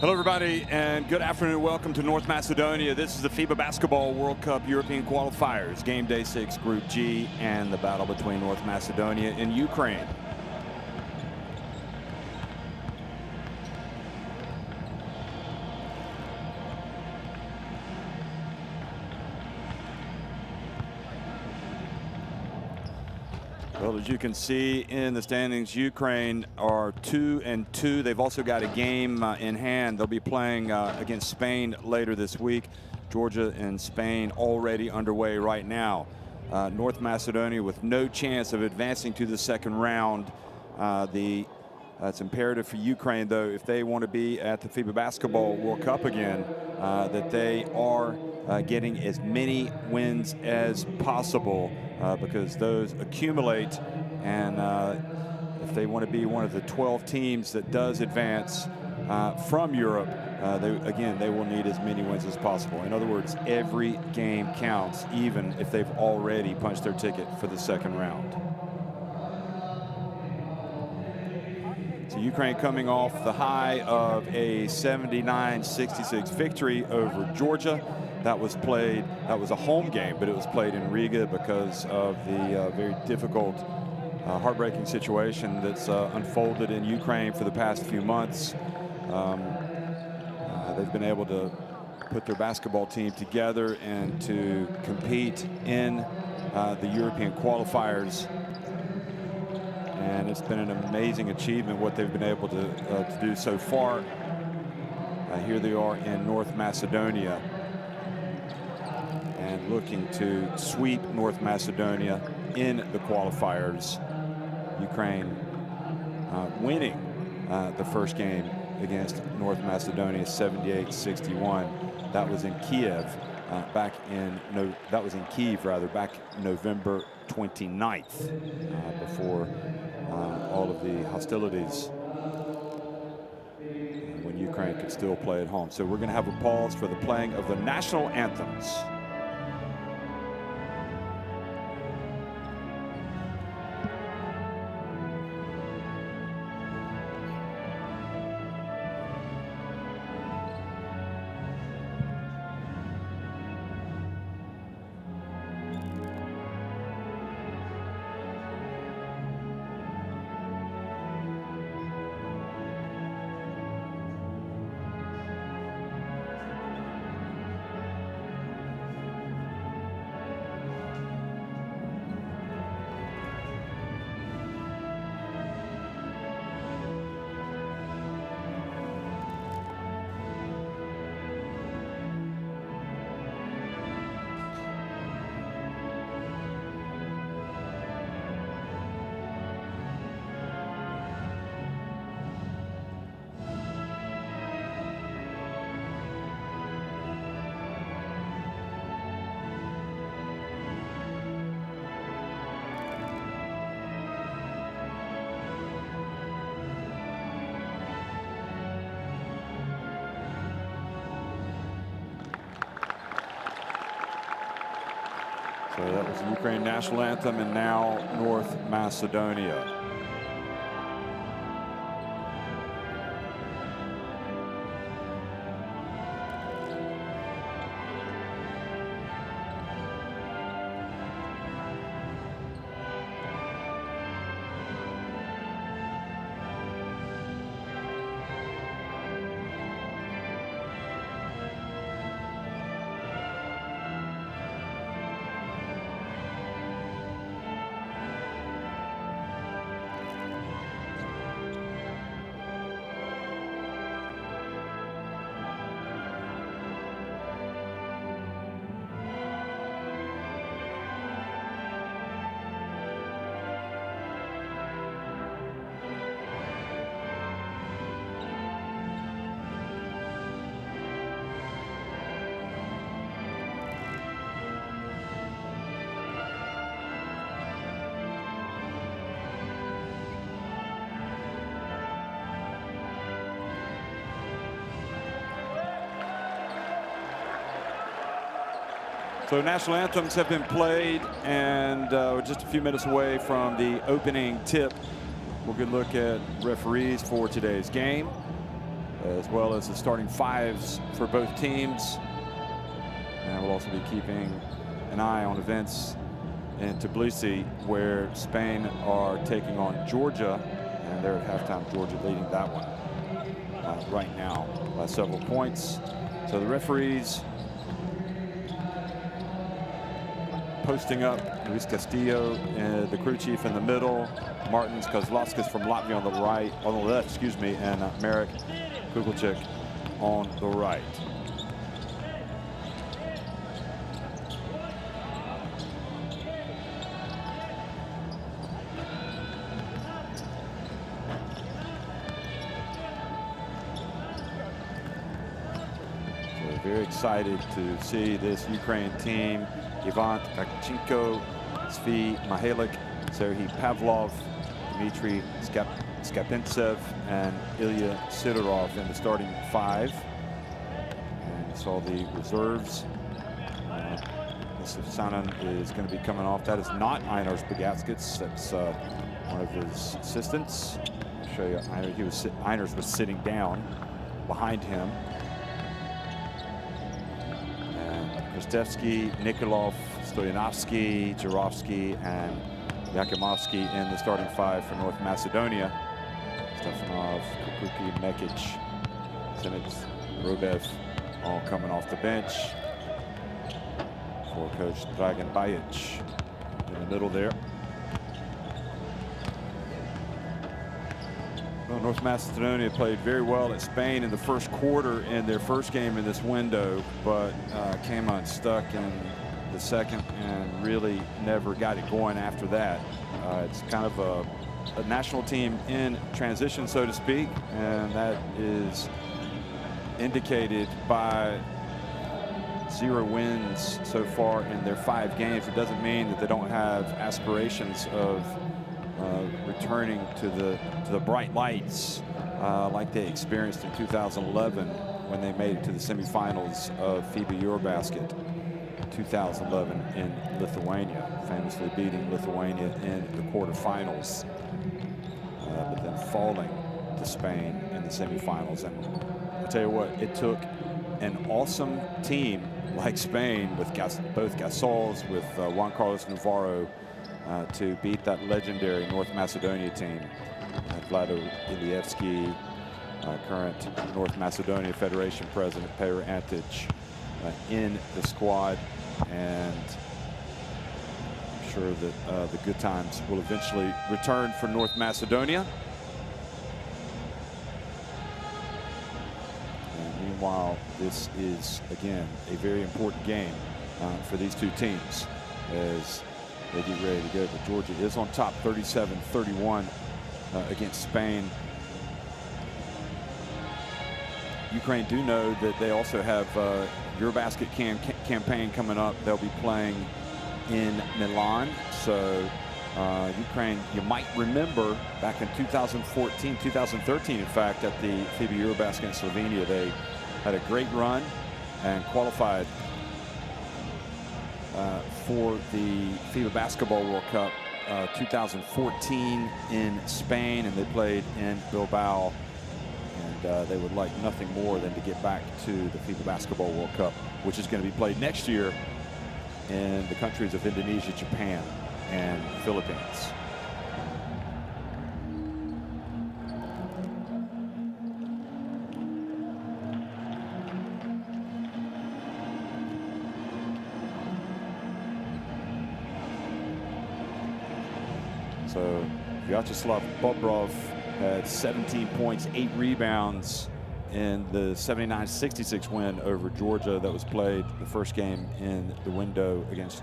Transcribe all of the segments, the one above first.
Hello, everybody, and good afternoon. Welcome to North Macedonia. This is the FIBA Basketball World Cup European Qualifiers, Game Day 6, Group G, and the battle between North Macedonia and Ukraine. Well, as you can see in the standings, Ukraine are 2-2. They've also got a game in hand. They'll be playing against Spain later this week. Georgia and Spain already underway right now. North Macedonia with no chance of advancing to the second round. It's imperative for Ukraine, though, if they want to be at the FIBA Basketball World Cup again, that they are getting as many wins as possible, because those accumulate, and if they want to be one of the 12 teams that does advance from Europe, they will need as many wins as possible. In other words, every game counts, even if they've already punched their ticket for the second round. So Ukraine coming off the high of a 79-66 victory over Georgia. That was a home game, but it was played in Riga because of the very difficult, heartbreaking situation that's unfolded in Ukraine for the past few months. They've been able to put their basketball team together and to compete in the European qualifiers. And it's been an amazing achievement what they've been able to do so far. Here they are in North Macedonia, and looking to sweep North Macedonia in the qualifiers. Ukraine winning the first game against North Macedonia 78-61. That was in Kiev back November 29th, before all of the hostilities, when Ukraine could still play at home. So we're going to have a pause for the playing of the national anthems. So that was the Ukraine national anthem, and now North Macedonia. So national anthems have been played, and we're just a few minutes away from the opening tip. We'll get a look at referees for today's game. as well as the starting fives for both teams. And we'll also be keeping an eye on events in Tbilisi, where Spain are taking on Georgia, and they're at halftime. Georgia leading that one right now by several points. So the referees posting up: Luis Castillo, the crew chief, in the middle, Martins Kozlovskis from Latvia on the right, on the left, excuse me, and Marek Kukulchik on the right. Very excited to see this Ukraine team. Ivan Akchenko, Svi Mihalyk, Serhiy Pavlov, Dmitry Skapintsev, and Ilya Sidorov in the starting five. And you saw the reserves. Sanan is going to be coming off. That is not Einars Bagatskis. That's one of his assistants. I'll show you. Einars was sitting down behind him. Kristevsky, Nikolov, Stoyanovsky, Jurovsky, and Yakimovsky in the starting five for North Macedonia. Stefanov, Kukuki, Mekic, Simic, Rubev, all coming off the bench for coach Dragan Bajic in the middle there. Well, North Macedonia played very well at Spain in the first quarter in their first game in this window, but came unstuck in the second and really never got it going after that. It's kind of a national team in transition, so to speak, and that is indicated by 0 wins so far in their 5 games. It doesn't mean that they don't have aspirations of returning to the bright lights like they experienced in 2011 when they made it to the semifinals of FIBA Eurobasket 2011 in Lithuania, famously beating Lithuania in the quarterfinals, but then falling to Spain in the semifinals. And I'll tell you what, it took an awesome team like Spain with both Gasols, with Juan Carlos Navarro, to beat that legendary North Macedonia team. Vlado Ilievsky, current North Macedonia Federation President Pero Antic, in the squad, and I'm sure that the good times will eventually return for North Macedonia. And meanwhile, this is again a very important game for these two teams as they get ready to go. But Georgia is on top 37-31 against Spain. Ukraine do know that they also have Eurobasket campaign coming up. They'll be playing in Milan. So Ukraine, you might remember back in 2014, 2013, in fact, at the FIBA Eurobasket in Slovenia, they had a great run and qualified for the FIBA Basketball World Cup 2014 in Spain, and they played in Bilbao. And they would like nothing more than to get back to the FIBA Basketball World Cup, which is going to be played next year in the countries of Indonesia, Japan, and Philippines. So Vyacheslav Bobrov had 17 points, 8 rebounds in the 79-66 win over Georgia that was played the first game in the window against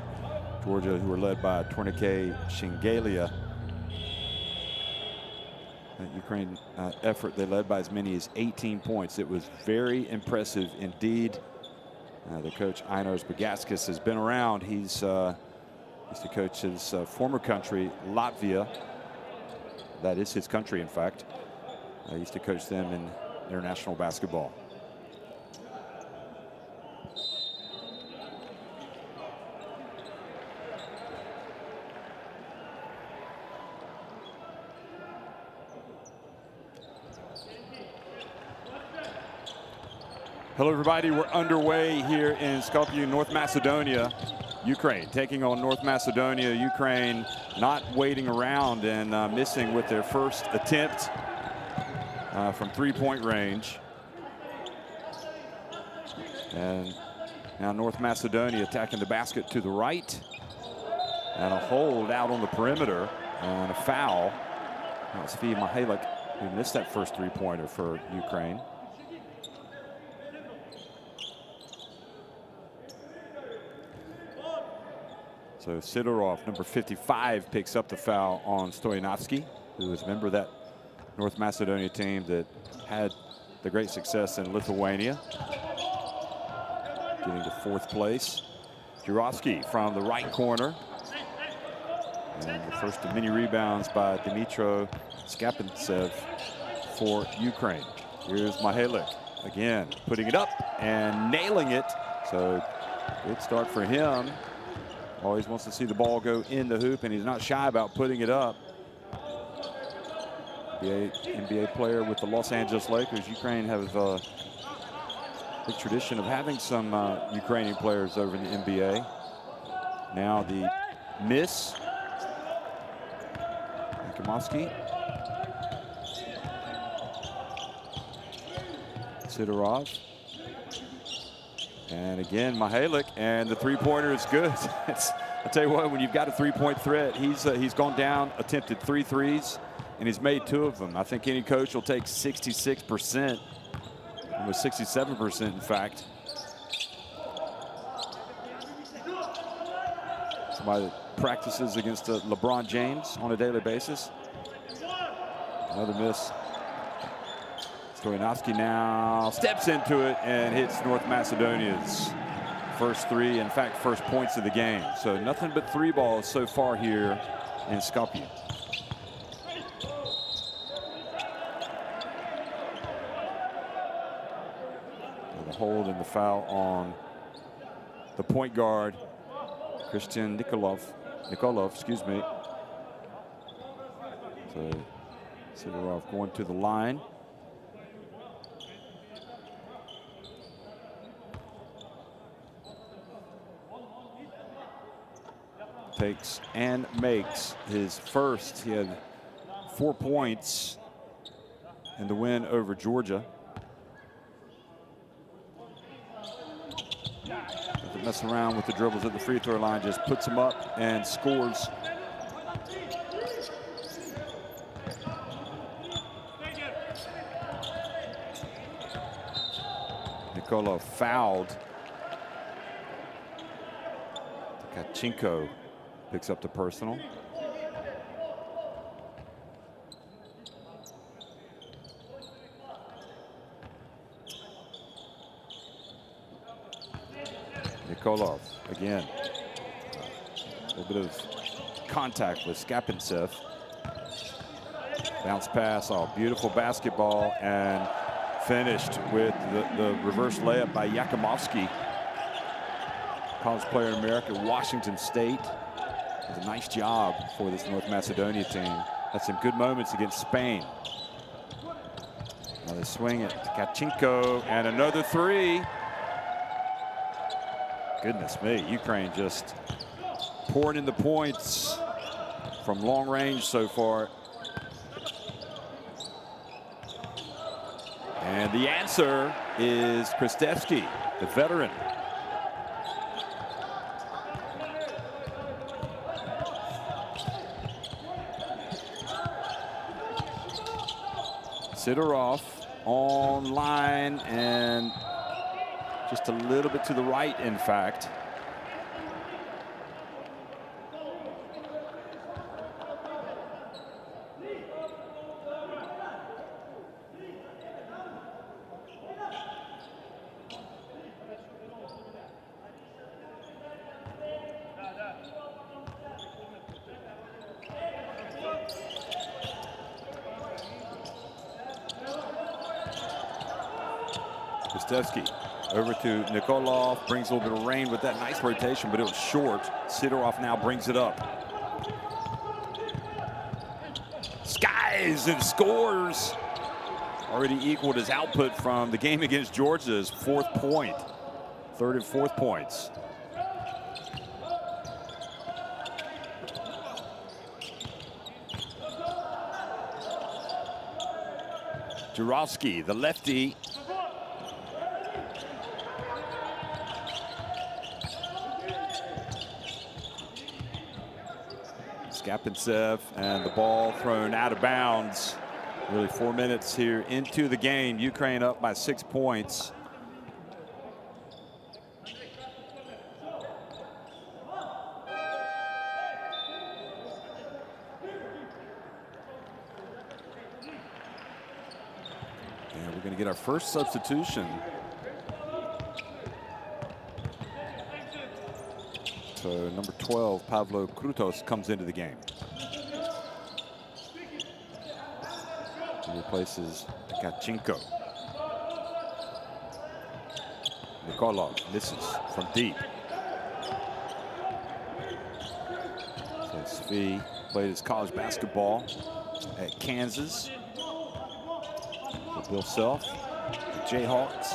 Georgia, who were led by Tornike Shingalia. That Ukraine effort, they led by as many as 18 points. It was very impressive indeed. The coach Einars Bagatskis has been around. He's used to coach his former country, Latvia. That is his country, in fact. I used to coach them in international basketball. Hello, everybody. We're underway here in Skopje, North Macedonia. Ukraine taking on North Macedonia. Ukraine not waiting around and missing with their first attempt from three-point range. And now North Macedonia attacking the basket to the right. And a hold out on the perimeter and a foul. That's FIBA who missed that first three-pointer for Ukraine. So Sidorov, number 55, picks up the foul on Stoyanovsky, who is a member of that North Macedonia team that had the great success in Lithuania, getting to fourth place. Jurovsky from the right corner. And the first of many rebounds by Dmitro Skapintsev for Ukraine. Here's Mihalik again, putting it up and nailing it. So good start for him. Always wants to see the ball go in the hoop, and he's not shy about putting it up. NBA player with the Los Angeles Lakers. Ukraine have a big tradition of having some Ukrainian players over in the NBA. Now the miss. Akimovsky. Sidorov. And again, Mihalik, and the three-pointer is good. I'll tell you what, when you've got a three-point threat, he's gone down, attempted 3 threes, and he's made 2 of them. I think any coach will take 66%, almost 67%, in fact. Somebody that practices against LeBron James on a daily basis. Another miss. Stoyanovsky now steps into it and hits North Macedonia's first 3, in fact, first points of the game. So nothing but 3 balls so far here in Skopje. The hold and the foul on the point guard, Christian Nikolov, excuse me. So Sidorov going to the line. Takes and makes his first. He had 4 points in the win over Georgia. Doesn't mess around with the dribbles at the free throw line, just puts them up and scores. Nikolov fouled. Tkachenko picks up the personal. Nikolov again. A little bit of contact with Skapintsev. Bounce pass, beautiful basketball, and finished with the reverse layup by Yakimovsky. College player in America, Washington State. Does a nice job for this North Macedonia team. Had some good moments against Spain. Now they swing it to Tkachenko, and another 3. Goodness me, Ukraine just pouring in the points from long range so far. And the answer is Kristevsky, the veteran. Sidorov on line and just a little bit to the right, in fact. Kristevsky over to Nikolov, brings a little bit of rain with that nice rotation, but it was short. Sidorov now brings it up. Skies and scores. already equaled his output from the game against Georgia's fourth point. Third and fourth points. Jurovsky, the lefty. Skapintsev, and the ball thrown out of bounds. Really 4 minutes here into the game. Ukraine up by 6 points. And we're going to get our first substitution. So number 12, Pavlo Krutos, comes into the game. He replaces Tkachenko. Nikolov misses from deep. So Svi played his college basketball at Kansas. With Bill Self, the Jayhawks,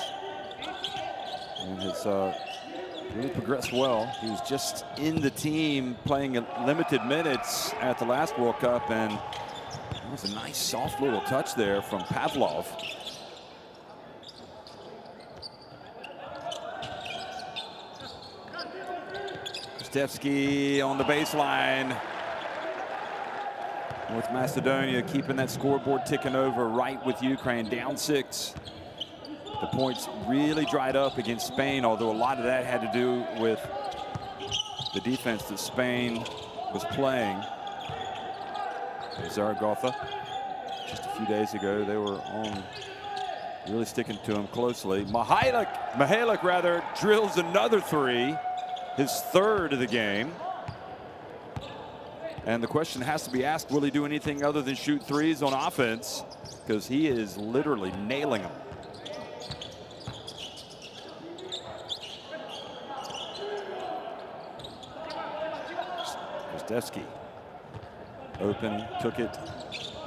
and has really progressed well. He was just in the team playing limited minutes at the last World Cup, and it was a nice soft little touch there from Pavlov. Stevsky on the baseline. North Macedonia keeping that scoreboard ticking over, right with Ukraine, down 6. The points really dried up against Spain, although a lot of that had to do with the defense that Spain was playing. Zaragoza, just a few days ago, they were on, really sticking to him closely. Mihalik rather, drills another 3, his 3rd of the game. And the question has to be asked, will he do anything other than shoot 3s on offense? Because he is literally nailing them. Kristevsky open, took it.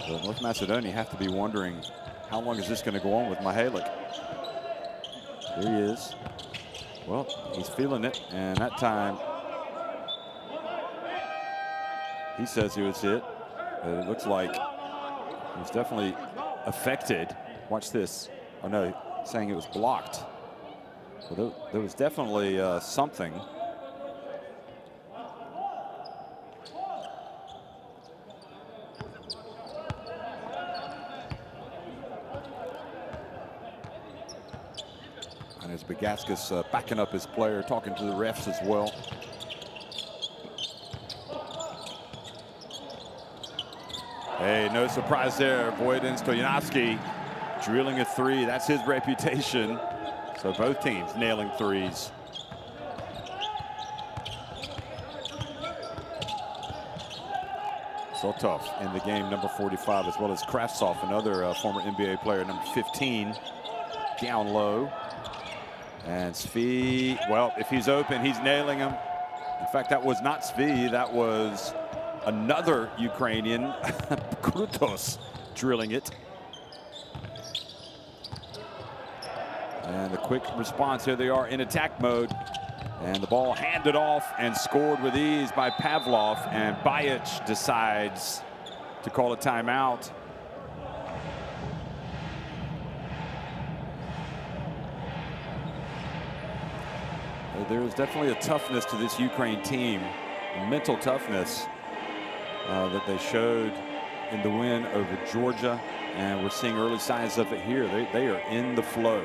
So North Macedonia have to be wondering, how long is this going to go on with Mihalik? Here he is. Well, he's feeling it, and that time he says he was hit, but it looks like he was definitely affected. Watch this. Oh no, saying it was blocked. So there was definitely something. And as Bagaskis backing up his player, talking to the refs as well. Hey, no surprise there. Vojdin Stoyanovsky drilling a 3. That's his reputation. So both teams nailing 3s. Sotov in the game, number 45, as well as Kraftsov, another former NBA player, number 15, down low. And Svi, well, if he's open, he's nailing him. In fact, that was not Svi, that was another Ukrainian, Krutos, drilling it. And the quick response, here they are in attack mode. And the ball handed off and scored with ease by Pavlov, and Bajic decides to call a timeout. There is definitely a toughness to this Ukraine team, mental toughness that they showed in the win over Georgia, and we're seeing early signs of it here. They are in the flow.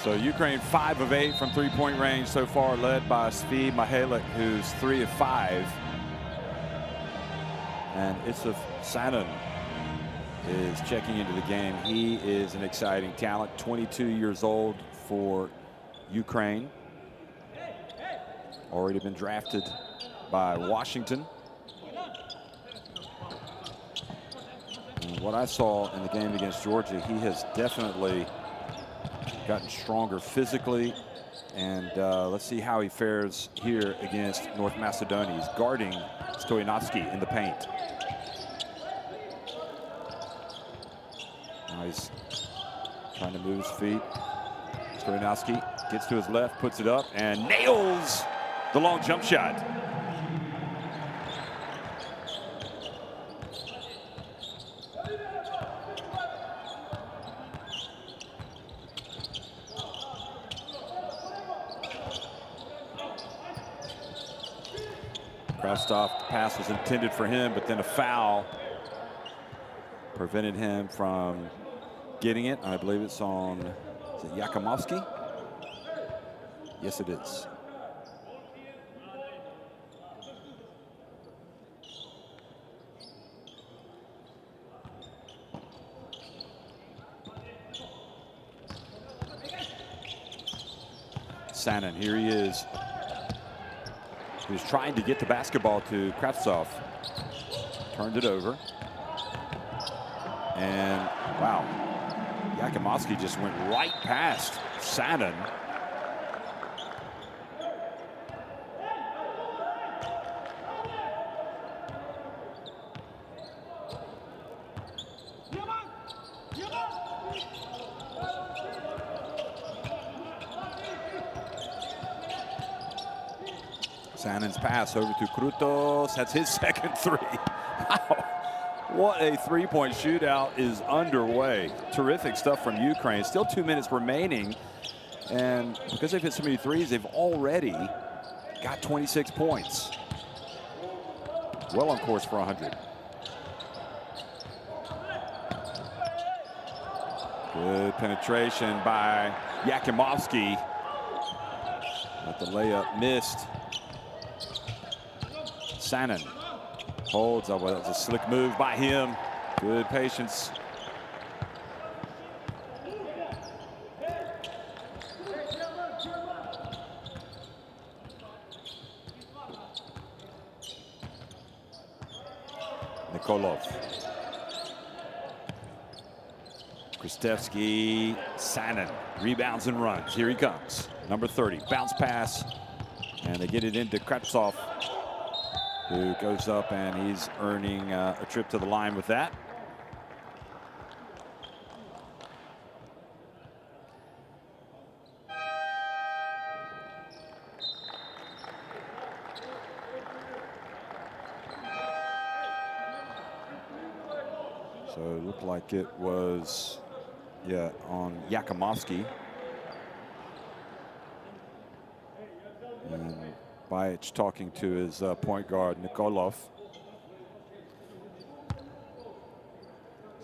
So Ukraine 5 of 8 from three-point range so far, led by FIBA, who's 3 of 5. And Isuf Sanan is checking into the game. He is an exciting talent, 22 years old for Ukraine. Already been drafted by Washington. And what I saw in the game against Georgia, he has definitely gotten stronger physically, and let's see how he fares here against North Macedonia. He's guarding Stoyanovski in the paint. Now he's trying to move his feet. Stoyanovski gets to his left, puts it up, and nails the long jump shot. Krastov, the pass was intended for him, but then a foul prevented him from getting it. I believe it's on, is it Yakimovsky? Yes, it is. Sanan, here he is. He was trying to get the basketball to Krastov. Turned it over. And wow, Yakimovsky just went right past Sanan. Sanan's pass over to Krutos. That's his second three. Wow. What a three-point shootout is underway. Terrific stuff from Ukraine. Still 2 minutes remaining. And because they've hit so many threes, they've already got 26 points. Well on course for 100. Good penetration by Yakimovsky. But the layup missed. Sanan holds. Oh, well, that was a slick move by him. Good patience. Nikolov. Kristevsky, Sanan rebounds and runs. Here he comes. Number 30. Bounce pass. And they get it into Krastov, who goes up, and he's earning a trip to the line with that. So it looked like it was, yeah, on Yakimovsky. And Bajic talking to his point guard, Nikolov.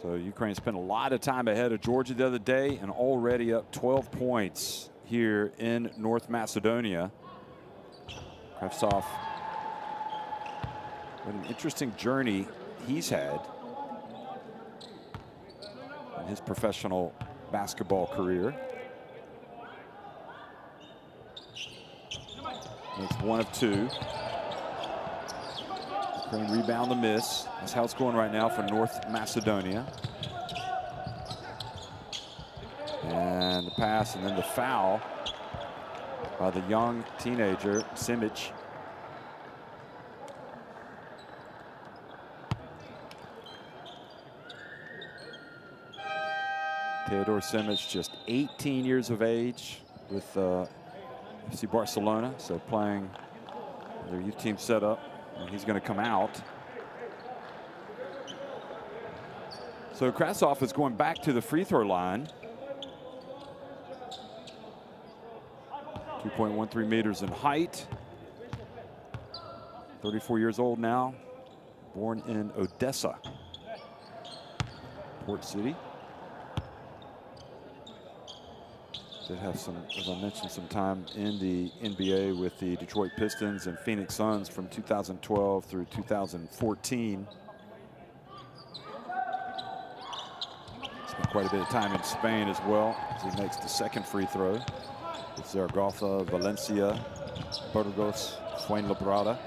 So Ukraine spent a lot of time ahead of Georgia the other day and already up 12 points here in North Macedonia. Krastov, what an interesting journey he's had in his professional basketball career. It's 1 of 2. Ukraine rebound the miss. That's how it's going right now for North Macedonia. And the pass, and then the foul by the young teenager, Simic. Theodore Simic, just 18 years of age with FC Barcelona, so playing their youth team setup, and he's going to come out. So Krasov is going back to the free throw line. 2.13 meters in height. 34 years old now. Born in Odessa, Port City. Did have some, as I mentioned, some time in the NBA with the Detroit Pistons and Phoenix Suns from 2012 through 2014. Spent quite a bit of time in Spain as well as he makes the second free throw with Zaragoza, Valencia, Burgos, Fuenlabrada,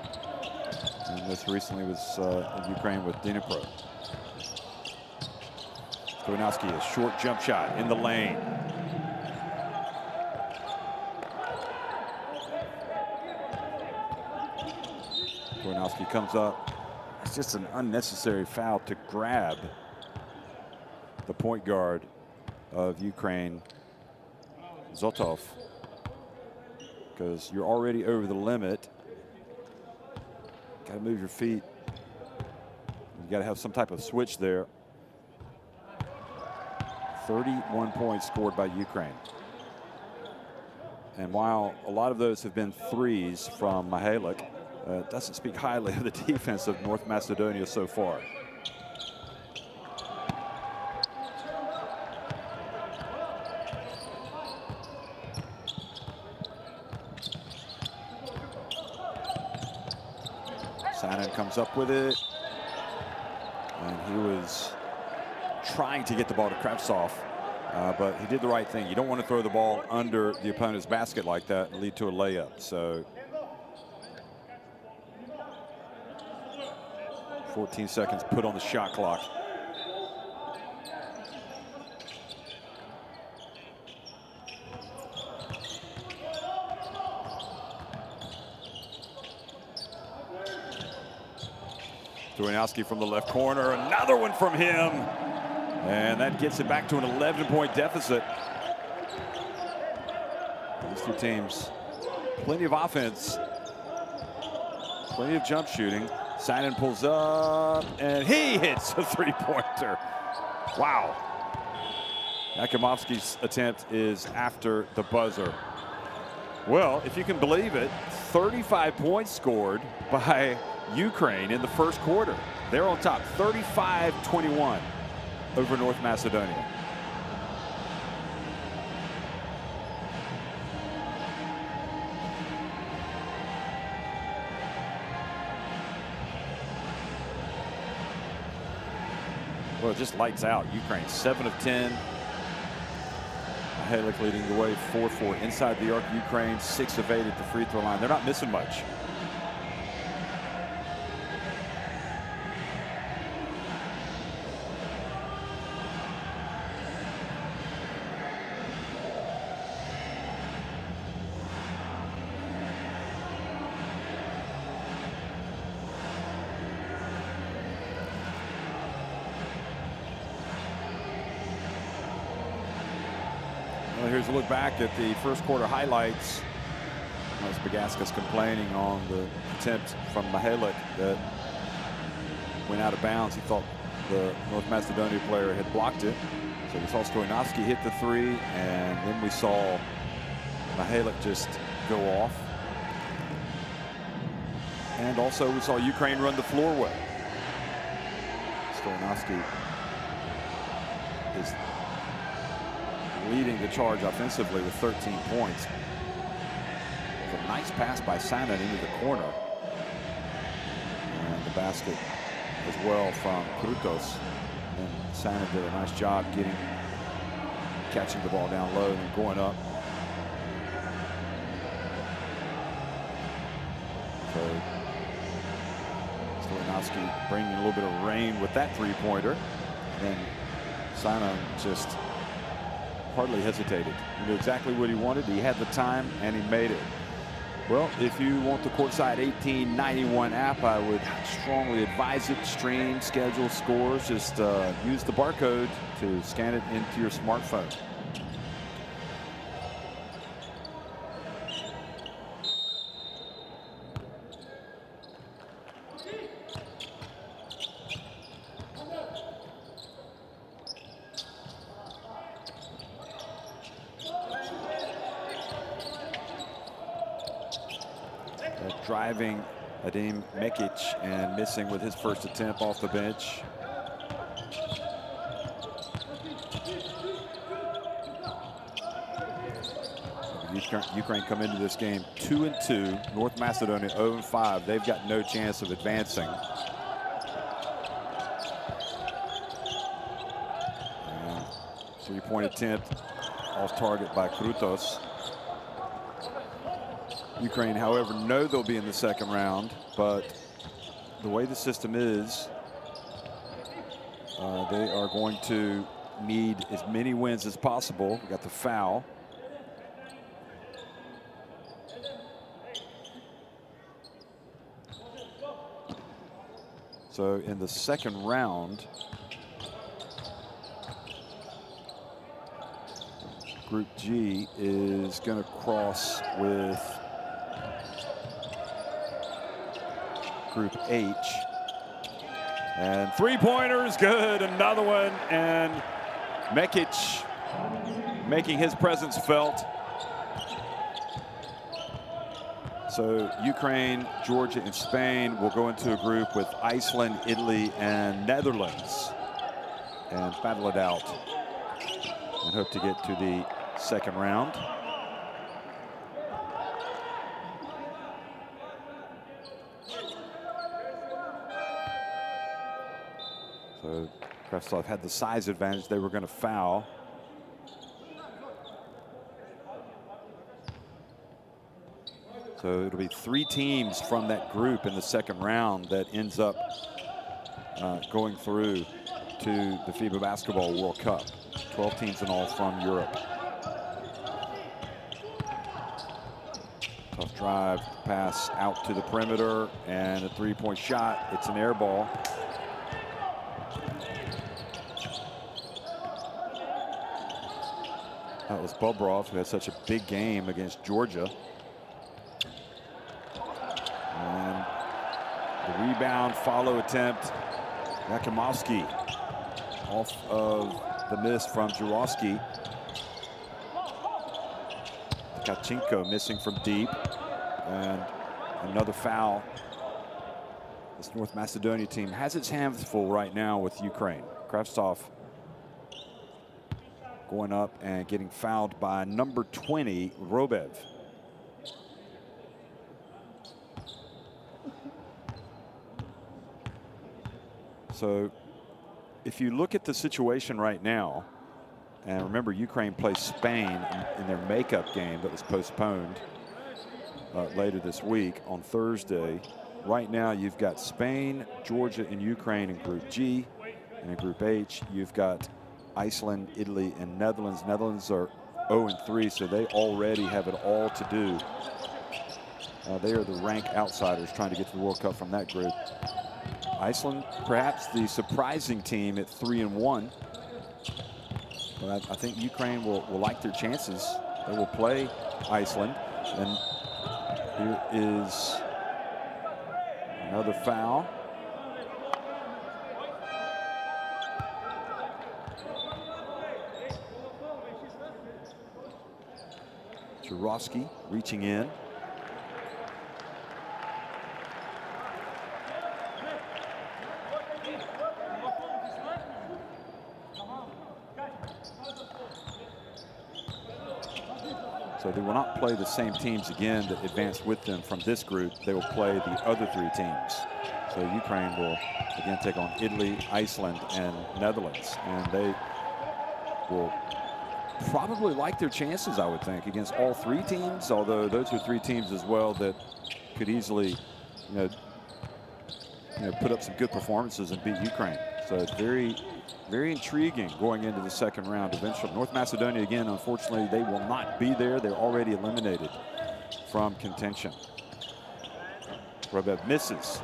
and most recently was in Ukraine with Dnipro. Stoyanowski, a short jump shot in the lane. Stoyanowski comes up. It's just an unnecessary foul to grab the point guard of Ukraine, Zotov, because you're already over the limit. Got to move your feet. You got to have some type of switch there. 31 points scored by Ukraine. And while a lot of those have been threes from Mihalik, it doesn't speak highly of the defense of North Macedonia so far. Sanin comes up with it, and he was trying to get the ball to Kravtsov, but he did the right thing. You don't want to throw the ball under the opponent's basket like that and lead to a layup. So 14 seconds put on the shot clock. Stoyanowski from the left corner, another one from him. And that gets it back to an 11-point deficit. These two teams, plenty of offense, plenty of jump shooting. Sanin pulls up, and he hits a three-pointer. Wow. Yakimovsky's attempt is after the buzzer. Well, if you can believe it, 35 points scored by Ukraine in the first quarter. They're on top, 35-21 over North Macedonia. Well, it just lights out. Ukraine 7 of 10. Mihalik leading the way, 4-4 inside the arc. Ukraine 6 of 8 at the free throw line. They're not missing much. Well, here's a look back at the first quarter highlights. As Bagaska's complaining on the attempt from Mihalik that went out of bounds. He thought the North Macedonia player had blocked it. So we saw Stoyanowski hit the three, and then we saw Mihalik just go off. And also we saw Ukraine run the floor well. Stoyanowski is leading the charge offensively with 13 points. A nice pass by Sanin into the corner. And the basket as well from Krukos. And Sanin did a nice job catching the ball down low and going up. So Stoyanowski bringing a little bit of rain with that three-pointer. And Sanin just hardly hesitated. He knew exactly what he wanted. He had the time, and he made it. Well, if you want the Courtside 1891 app, I would strongly advise it. Stream, schedule, scores. Just use the barcode to scan it into your smartphone. driving Adem Mekic and missing with his first attempt off the bench. Ukraine come into this game 2-2. North Macedonia 0-5. They've got no chance of advancing. Three-point attempt off target by Krutos. Ukraine, however, know they'll be in the second round, but the way the system is, they are going to need as many wins as possible. We got the foul. So in the second round, Group G is going to cross with Group H. And three-pointer is good. Another one. And Mekic making his presence felt. So Ukraine, Georgia, and Spain will go into a group with Iceland, Italy, and Netherlands and battle it out and hope to get to the second round. So Kravtsov had the size advantage. They were going to foul. So it'll be 3 teams from that group in the second round that ends up going through to the FIBA Basketball World Cup. 12 teams in all from Europe. Tough drive, pass out to the perimeter, and a three-point shot. It's an air ball. That was Bobrov, who had such a big game against Georgia. And the rebound, follow attempt. Yakimovsky off of the miss from Jurovsky. Tkachenko missing from deep. And another foul. This North Macedonia team has its hands full right now with Ukraine. Kravtsov going up and getting fouled by number 20, Robev. So if you look at the situation right now, and remember Ukraine plays Spain in their makeup game that was postponed later this week on Thursday. Right now you've got Spain, Georgia, and Ukraine in Group G. And in Group H, you've got Iceland, Italy, and Netherlands. Netherlands are 0-3, so they already have it all to do. They are the rank outsiders trying to get to the World Cup from that group. Iceland, perhaps the surprising team at 3-1. But I think Ukraine will like their chances. They will play Iceland. And here is another foul. Jurovsky reaching in. So they will not play the same teams again that advanced with them from this group. They will play the other 3 teams. So Ukraine will again take on Italy, Iceland, and Netherlands. And they will probably like their chances, I would think, against all 3 teams, although those are 3 teams as well that could easily, put up some good performances and beat Ukraine. So it's very, very intriguing going into the second round eventually. North Macedonia, again, unfortunately, they will not be there. They're already eliminated from contention. Robev misses.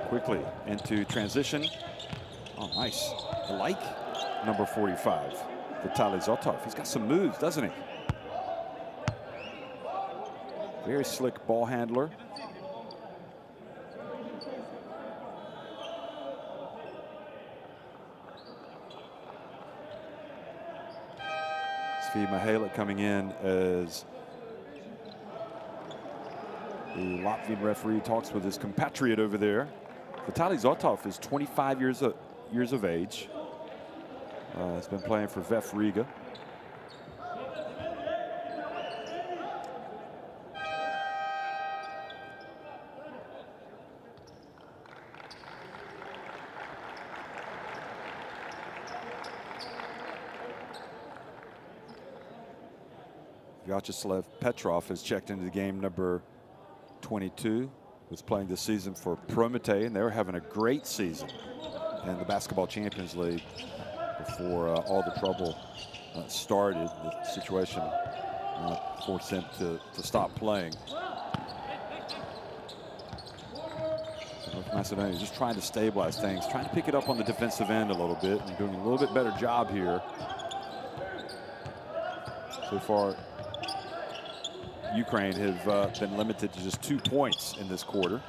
Quickly into transition. Oh, nice. I like number 45, Vitaly Zotov. He's got some moves, doesn't he? Very slick ball handler. Svi Mihailuk coming in as The Latvian referee talks with his compatriot over there. Vitaly Zotov is 25 years of age. He's been playing for VEF Riga. Vyacheslav Petrov has checked into the game, number 22. Was playing this season for Prometei, and they were having a great season in the Basketball Champions League before all the trouble started. The situation forced them to stop playing. North Macedonia just trying to stabilize things, trying to pick it up on the defensive end a little bit, and doing a little bit better job here. So far, Ukraine have been limited to just 2 points in this quarter.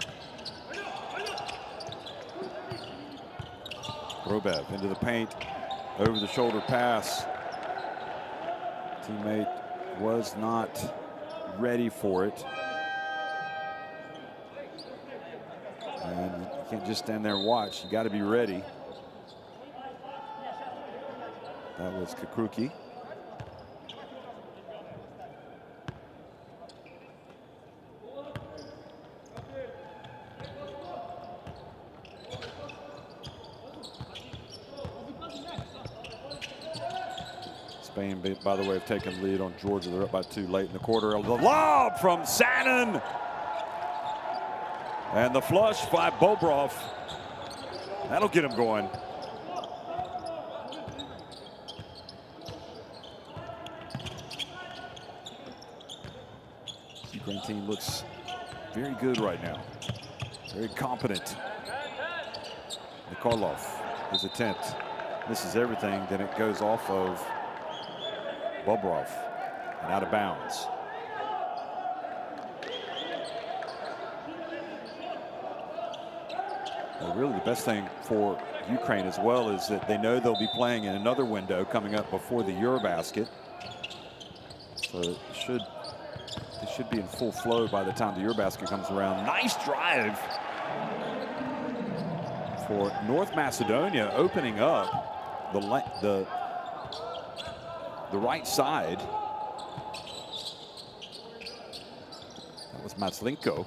Robev into the paint, over the shoulder pass. Teammate was not ready for it. And you can't just stand there and watch. You got to be ready. That was Kukruki. Spain, by the way, have taken lead on Georgia. They're up by 2 late in the quarter. The lob from Sanin. And the flush by Bobrov. That'll get him going. Ukraine team looks very good right now. Very competent. Nikolov, his attempt misses everything. Then it goes off of Bobrov and out of bounds. Well, really the best thing for Ukraine as well is that they know they'll be playing in another window coming up before the Eurobasket. So they should be in full flow by the time the Eurobasket comes around. Nice drive for North Macedonia, opening up the right side. That was Matslenko.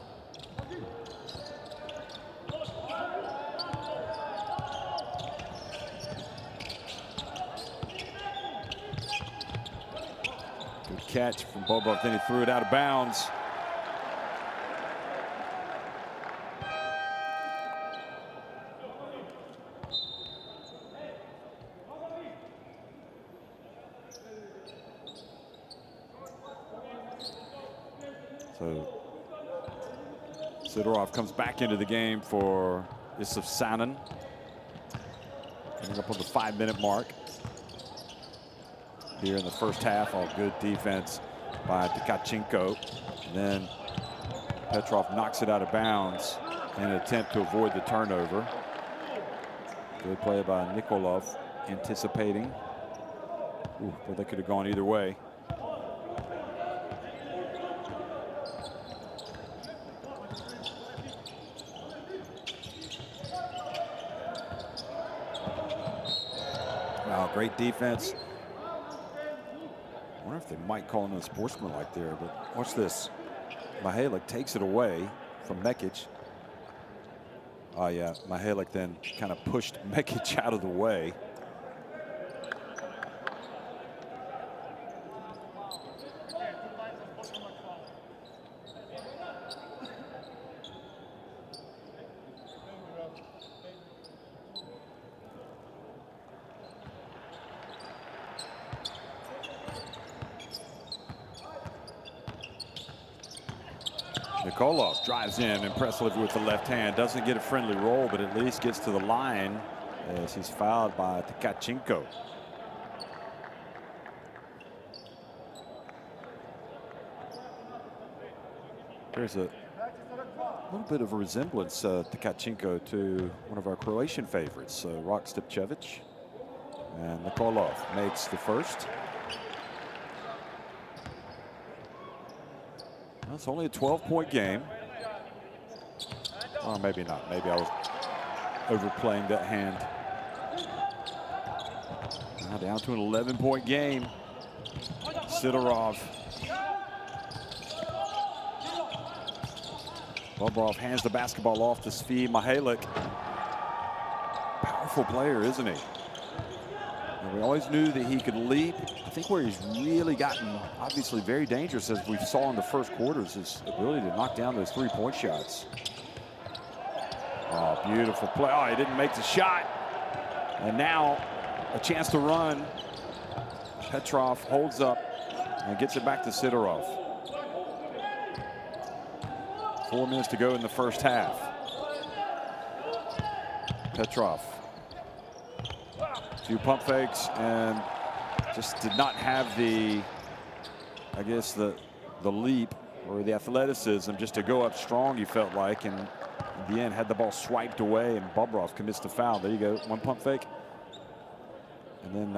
Good catch from Bobrov, then he threw it out of bounds. So Sidorov comes back into the game for Isuf Sanin. Coming up on the 5-minute mark here in the first half. All good defense by Tkachenko. And then Petrov knocks it out of bounds in an attempt to avoid the turnover. Good play by Nikolov, anticipating. Ooh, well, that could have gone either way. Wow, great defense. I wonder if they might call him a sportsmanlike there, but watch this. Mihalik takes it away from Mekic. Oh yeah, Mihalik then kind of pushed Mekic out of the way. Nikolov drives in impressively with the left hand. Doesn't get a friendly roll, but at least gets to the line as he's fouled by Tkachenko. There's a little bit of a resemblance, Tkachenko, to one of our Croatian favorites, Rok Stipčević. And Nikolov makes the first. It's only a 12-point game. Or maybe not. Maybe I was overplaying that hand. Now down to an 11-point game. Sidorov. Bobrov hands the basketball off to Svi Mihalik. Powerful player, isn't he? And we always knew that he could leap. I think where he's really gotten obviously very dangerous, as we saw in the first quarters, is ability to knock down those three-point shots. Oh, beautiful play. Oh, he didn't make the shot. And now a chance to run. Petrov holds up and gets it back to Sidorov. 4 minutes to go in the first half. Petrov. A few pump fakes and just did not have the, I guess, the leap or the athleticism just to go up strong, he felt like. And in the end, had the ball swiped away, and Bobrov commits the foul. There you go, one pump fake. And then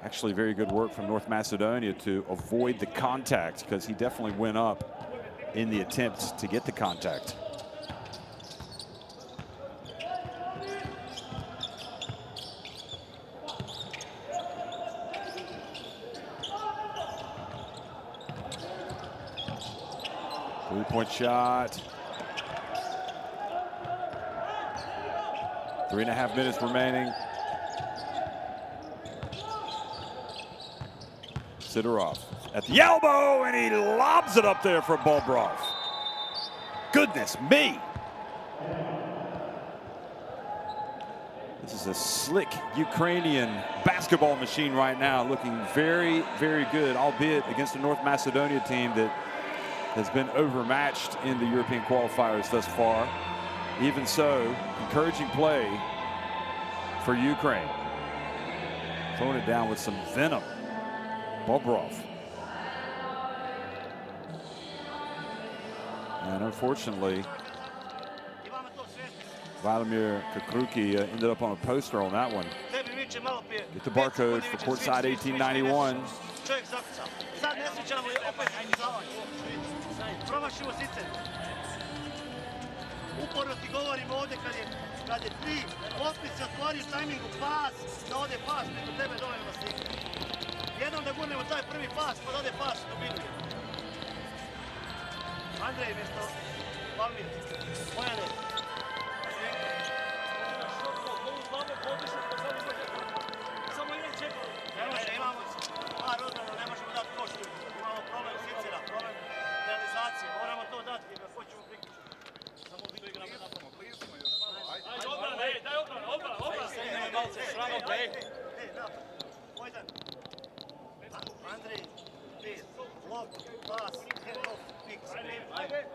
actually very good work from North Macedonia to avoid the contact, because he definitely went up in the attempt to get the contact. Three-point shot. 3.5 minutes remaining. Sidorov at the elbow, and he lobs it up there for Bobrov. Goodness me. This is a slick Ukrainian basketball machine right now, looking very, very good, albeit against a North Macedonia team that has been overmatched in the European qualifiers thus far. Even so, encouraging play for Ukraine. Throwing it down with some venom. Bobrov. And unfortunately, Vladimir Kukruki ended up on a poster on that one. Get the barcode for courtside 1891. Uporno ti govorim ovdje kad je ti opet se otvori u tajmingu pas, da ode pas preko tebe dovoljno slika. Jednom da gurnemo taj prvi pas, pa da ode pas u dubinu. Andrej mjesto Valmir, Bojane. Samo jedan čekaj. Ne može, imamo par odbrana, ne možemo dati koštu. Imamo problem Sicera, problem realizacije. Moramo to dati jer ga hoćemo priključiti. Andrej, blok, pas, hand off, fix.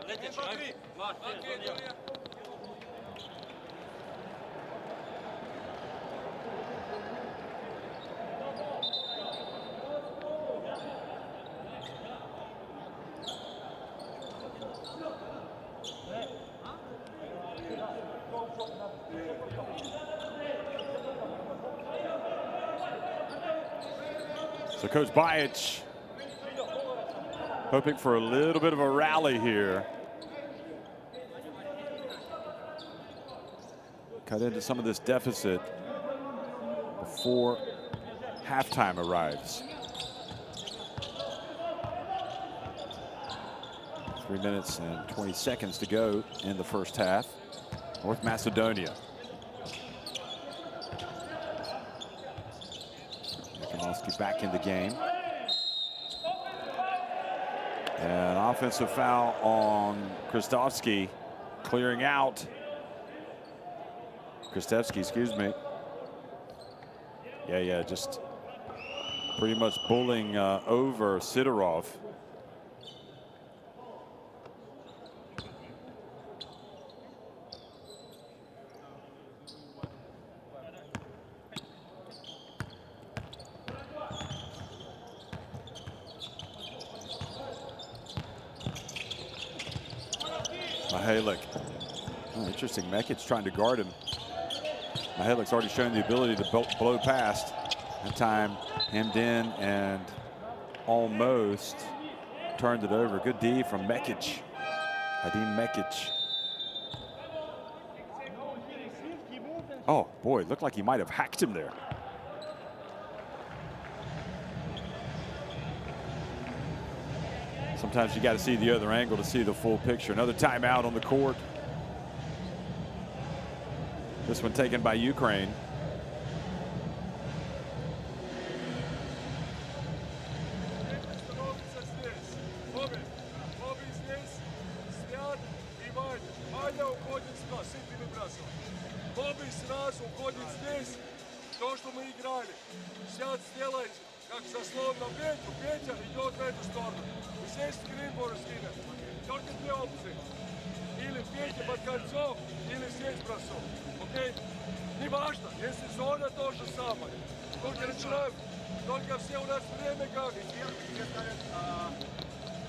Leteći, ajde. So Coach Bajic hoping for a little bit of a rally here. Cut into some of this deficit before halftime arrives. 3 minutes and 20 seconds to go in the first half. North Macedonia. Back in the game. And an offensive foul on Kristevsky, clearing out. Kristevsky, excuse me. Yeah, just pretty much bullying over Sidorov. Mihalik. Oh, interesting. Mekic trying to guard him. Mihalik's already shown the ability to blow past. That time hemmed in and almost turned it over. Good D from Mekic. Hadim Mekic. Oh, boy, looked like he might have hacked him there. Sometimes you got to see the other angle to see the full picture. Another timeout on the court. This one taken by Ukraine. Как заслон на Петю, Петя идет в эту сторону. И здесь скрин можно скинуть. Только две опции. Или Петя под кольцом, или здесь бросок. Окей? Неважно, если зона то же самое. Только начинаем, только все у нас время как.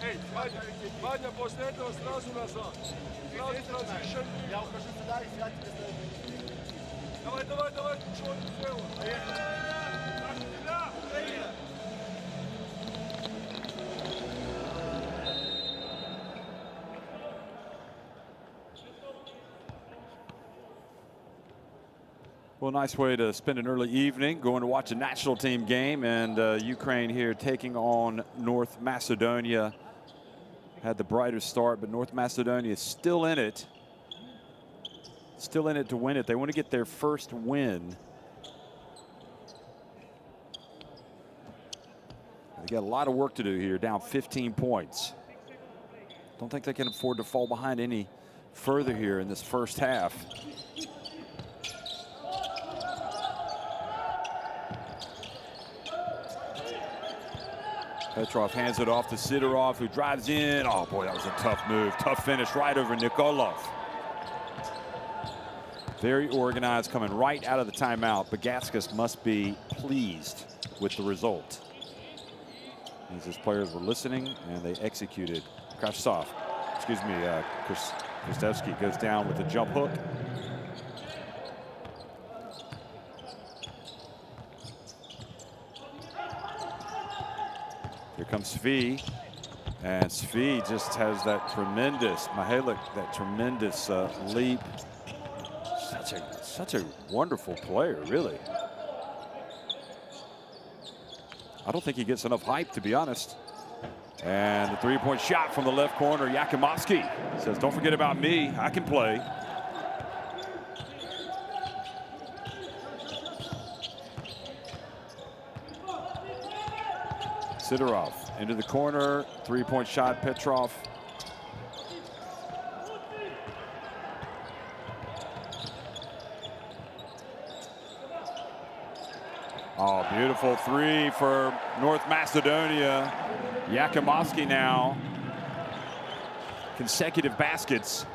Эй, Ваня, после этого сразу назад. Сразу транзишн. Я ухожу сюда, и я тебе стою. Давай, давай, давай, ничего не сделай. Well, nice way to spend an early evening, going to watch a national team game, and Ukraine here taking on North Macedonia. Had the brighter start, but North Macedonia is still in it. Still in it to win it. They want to get their first win. They got a lot of work to do here, down 15 points. Don't think they can afford to fall behind any further here in this first half. Petrov hands it off to Sidorov, who drives in. Oh, boy, that was a tough move. Tough finish right over Nikolov. Very organized, coming right out of the timeout. Bagaskas must be pleased with the result. His players were listening, and they executed. Krasov, Kristevsky goes down with a jump hook. Here comes Svi, and Svi just has that tremendous, Mihalik, that tremendous leap. Such a wonderful player, really. I don't think he gets enough hype, to be honest. And the three-point shot from the left corner, Yakimovsky says, don't forget about me, I can play. Sidorov into the corner, three-point shot, Petrov. Oh, beautiful three for North Macedonia. Yakimovsky now. Consecutive baskets.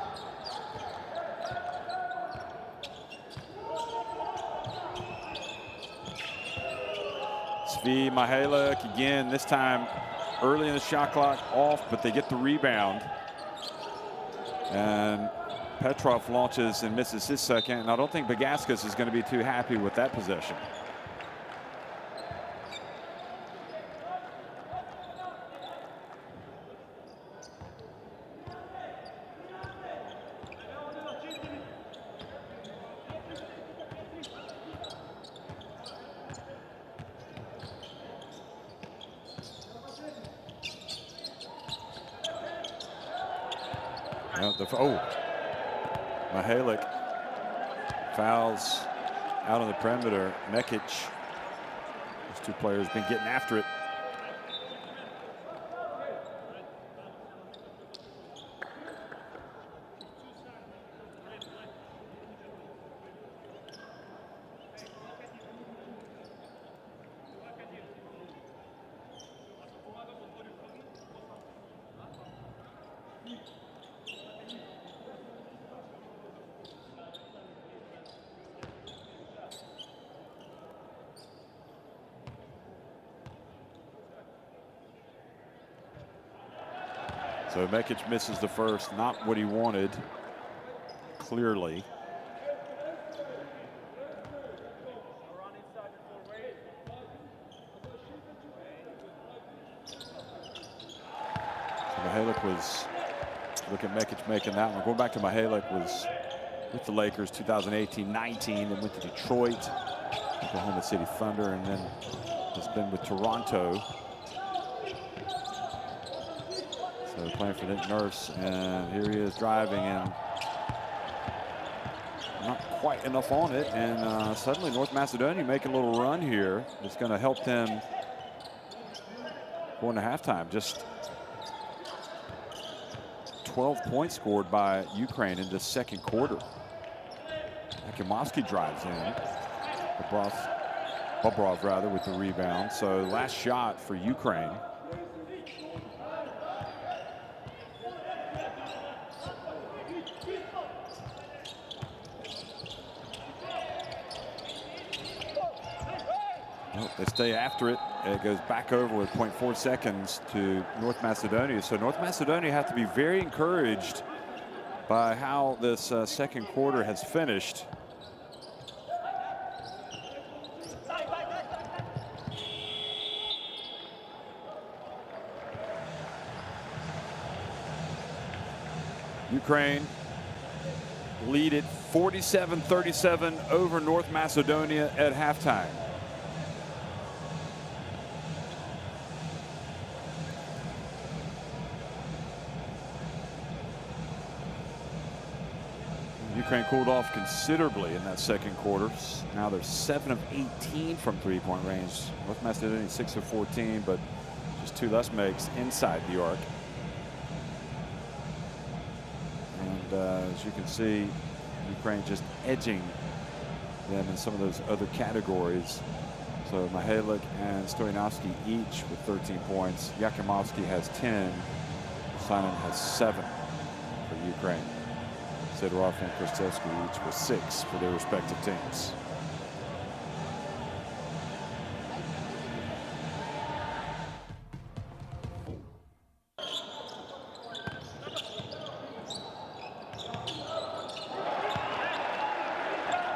Svi, Mihalik again, this time early in the shot clock off, but they get the rebound. And Petrov launches and misses his second. And I don't think Bagaskas is going to be too happy with that possession. Mihalik fouls out on the perimeter. Mekic, those two players been getting after it. So Mekic misses the first, not what he wanted, clearly. So Mihalik was, look at Mekic making that one. Going back to Mihalik was with the Lakers 2018-19, then went to Detroit, Oklahoma City Thunder, and then has been with Toronto. So playing for Nick Nurse, and here he is driving, and not quite enough on it, and suddenly North Macedonia making a little run here. It's going to help them going to halftime. Just 12 points scored by Ukraine in the second quarter. Akimovsky drives in. Bobrov rather with the rebound. So last shot for Ukraine. Well, they stay after it. It goes back over with 0.4 seconds to North Macedonia. So North Macedonia have to be very encouraged by how this second quarter has finished. Ukraine lead it 47-37 over North Macedonia at halftime. Ukraine cooled off considerably in that second quarter. Now they're 7 of 18 from three-point range. North Macedonia 6 of 14, but just 2 less makes inside the arc. And as you can see, Ukraine just edging them in some of those other categories. So Mihalik and Stoyanovsky each with 13 points. Yakimovsky has 10. Simon has 7 for Ukraine. Sidorov and Kristevsky each with 6 for their respective teams.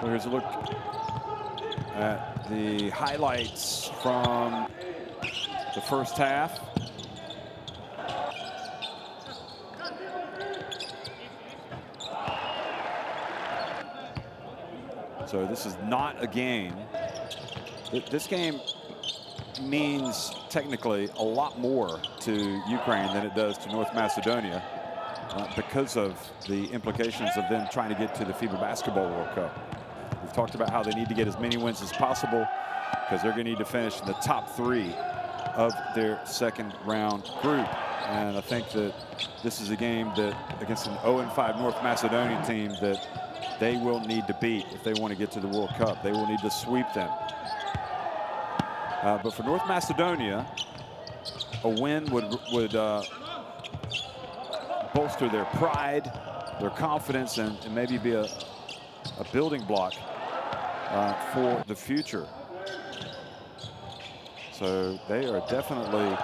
So here's a look at the highlights from the first half. So this is not a game. This game means technically a lot more to Ukraine than it does to North Macedonia because of the implications of them trying to get to the FIBA Basketball World Cup. We've talked about how they need to get as many wins as possible because they're going to need to finish in the top 3 of their second round group. And I think that this is a game that against an 0-5 North Macedonian team that they will need to beat if they want to get to the World Cup. They will need to sweep them. But for North Macedonia, a win would bolster their pride, their confidence, and maybe be a building block for the future. So they are definitely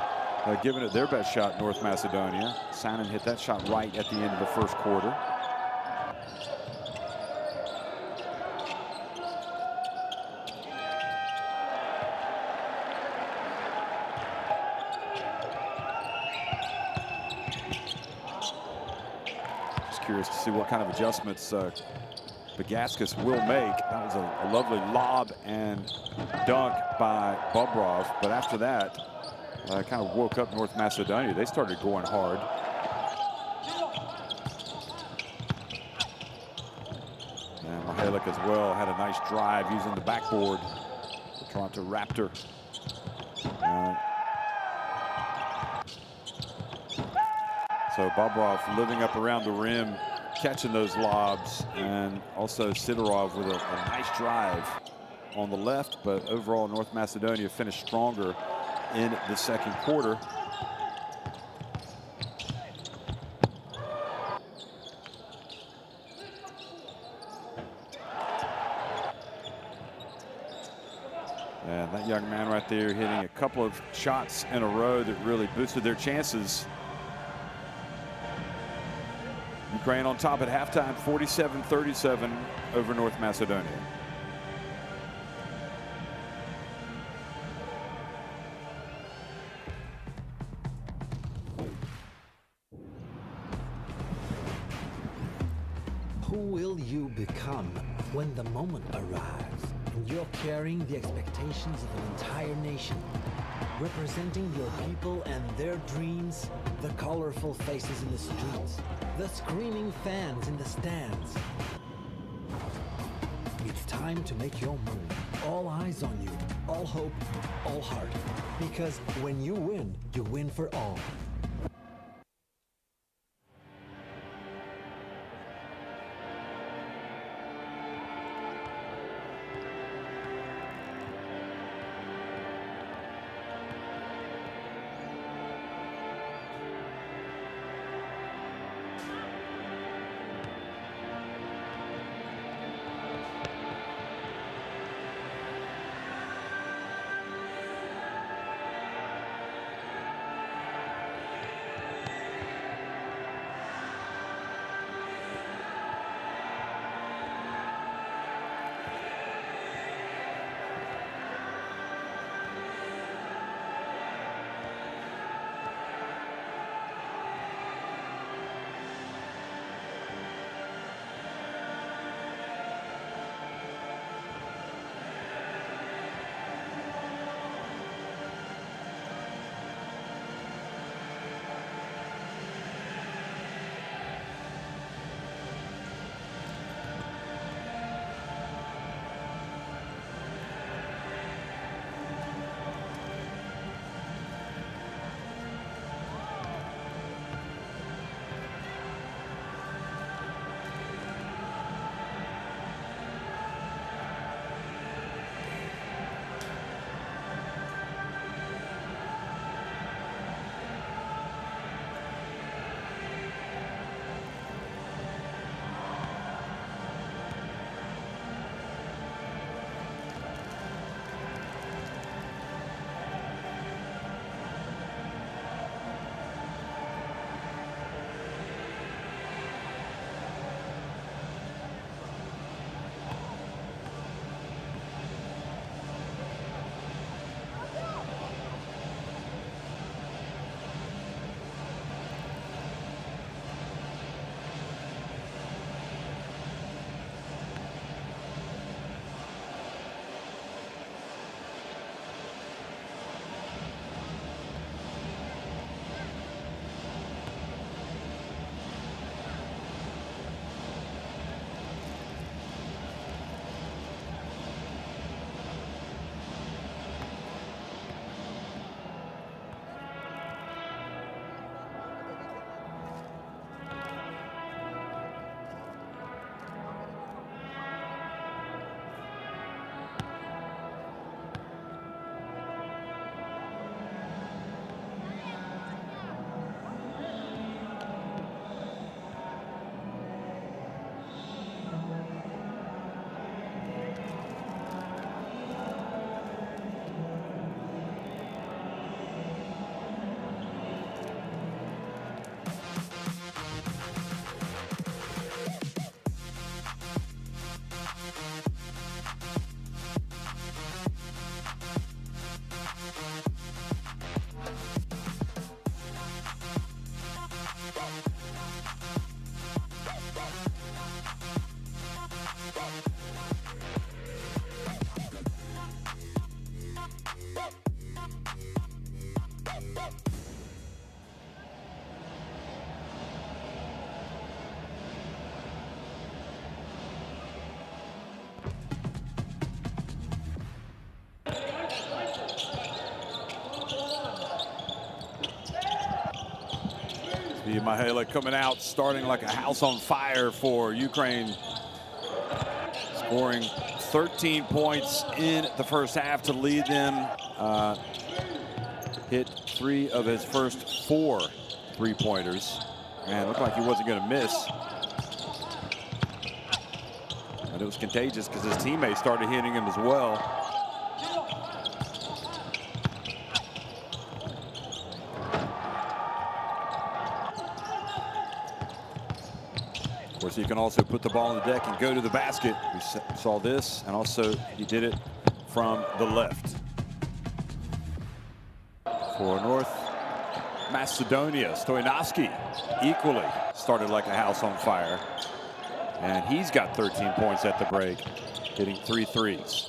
giving it their best shot, North Macedonia. Sanin hit that shot right at the end of the first quarter. Curious to see what kind of adjustments Bagaskis will make. That was a lovely lob and dunk by Bobrov, but after that kind of woke up North Macedonia. They started going hard. And Mihalik as well had a nice drive using the backboard. The Toronto Raptor. So Bobrov living up around the rim, catching those lobs, and also Sidorov with a nice drive on the left. But overall, North Macedonia finished stronger in the second quarter. And that young man right there hitting a couple of shots in a row that really boosted their chances. Ukraine on top at halftime, 47-37 over North Macedonia. will you become when the moment arrives and you're carrying the expectations of an entire nation, representing your people and their dreams, the colorful faces in the streets, the screaming fans in the stands? It's time to make your move. All eyes on you, all hope, all heart. Because when you win for all. Mahela coming out, starting like a house on fire for Ukraine. Scoring 13 points in the first half to lead them. Hit 3 of his first 4 3-pointers. And looked like he wasn't going to miss. And it was contagious because his teammates started hitting him as well. Of course, he can also put the ball on the deck and go to the basket. We saw this, and also he did it from the left. For North Macedonia, Stoyanovski equally started like a house on fire. And he's got 13 points at the break, hitting 3 threes.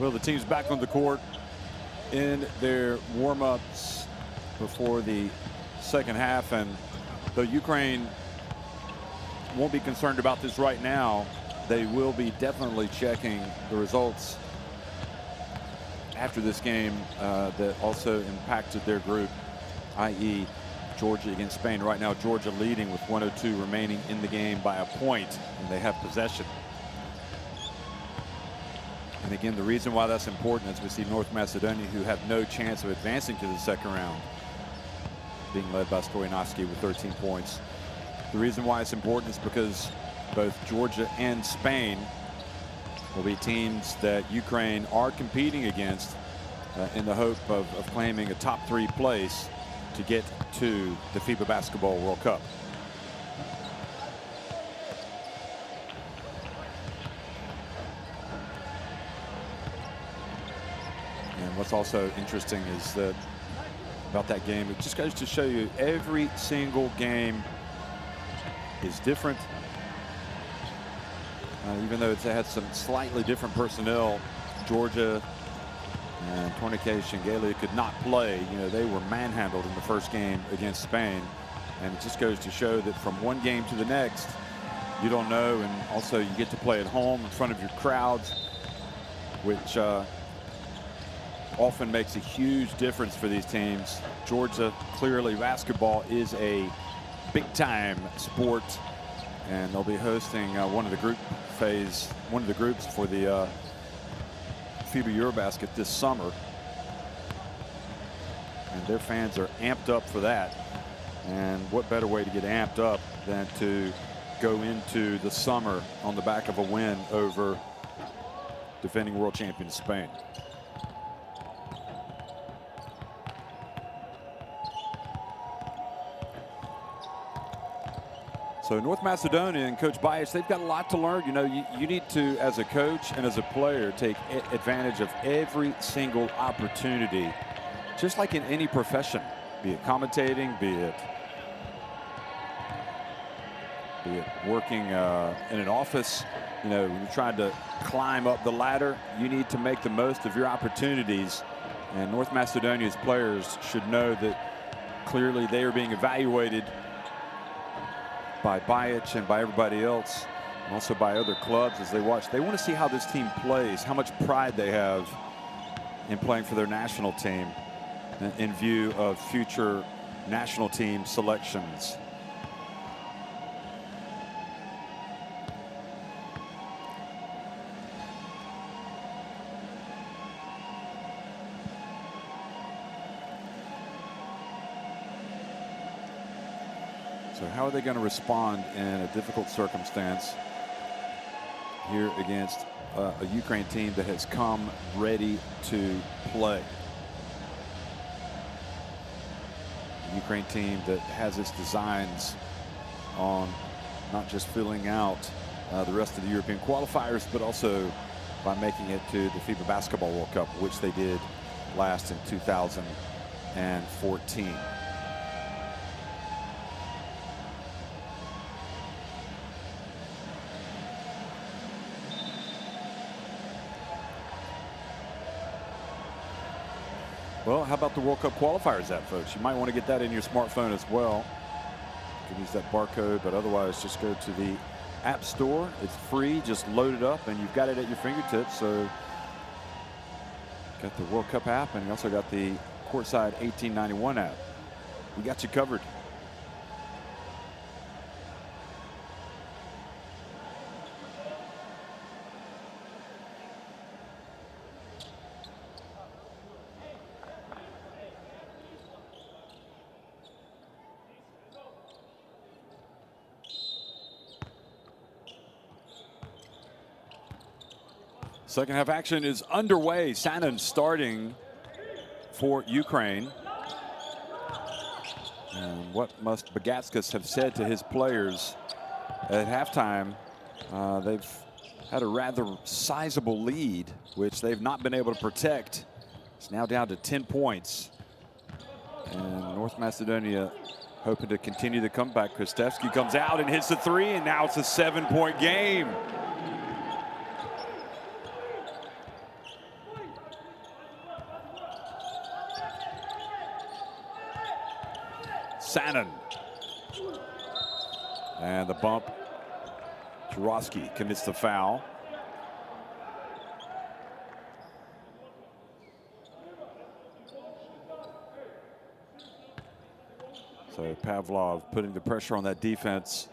Well, the team's back on the court in their warm-ups before the second half, and though Ukraine won't be concerned about this right now, they will be definitely checking the results after this game that also impacted their group, i.e. Georgia against Spain. Right now, Georgia leading with 1:02 remaining in the game by a point, and they have possession. And again, the reason why that's important is we see North Macedonia, who have no chance of advancing to the second round, being led by Stoyanovsky with 13 points. The reason why it's important is because both Georgia and Spain will be teams that Ukraine are competing against in the hope of claiming a top 3 place to get to the FIBA Basketball World Cup. And what's also interesting is that about that game, it just goes to show you every single game is different. Even though it's had some slightly different personnel, Georgia and Tourniquet Shingeli could not play. You know, they were manhandled in the first game against Spain. And it just goes to show that from one game to the next, you don't know. And also you get to play at home in front of your crowds, which often makes a huge difference for these teams. Georgia, clearly basketball is a big time sport, and they'll be hosting one of the groups for the FIBA Eurobasket this summer, and their fans are amped up for that. And what better way to get amped up than to go into the summer on the back of a win over defending world champion Spain. So North Macedonia and Coach Bajic, they've got a lot to learn. You know, you need to, as a coach and as a player, take advantage of every single opportunity, just like in any profession, be it commentating, be it working in an office. You know, when you're trying to climb up the ladder, you need to make the most of your opportunities. And North Macedonia's players should know that clearly they are being evaluated by Bajic and by everybody else also by other clubs as they watch. They want to see how this team plays, how much pride they have in playing for their national team in view of future national team selections. So how are they going to respond in a difficult circumstance here against a Ukraine team that has come ready to play? A Ukraine team that has its designs on not just filling out the rest of the European qualifiers, but also by making it to the FIBA Basketball World Cup, which they did last in 2014. Well, how about the World Cup qualifiers app, folks? You might want to get that in your smartphone as well. You can use that barcode, but otherwise just go to the App Store. It's free. Just load it up, and you've got it at your fingertips. So, got the World Cup app, and you also got the Courtside 1891 app. We got you covered. Second half action is underway. Sanin starting for Ukraine. And what must Bagatskas have said to his players at halftime? They've had a rather sizable lead, which they've not been able to protect. It's now down to 10 points. And North Macedonia hoping to continue the comeback. Kristevsky comes out and hits the three, and now it's a 7-point game. Sanin. And the bump. Jarosky commits the foul. So Pavlov putting the pressure on that defense.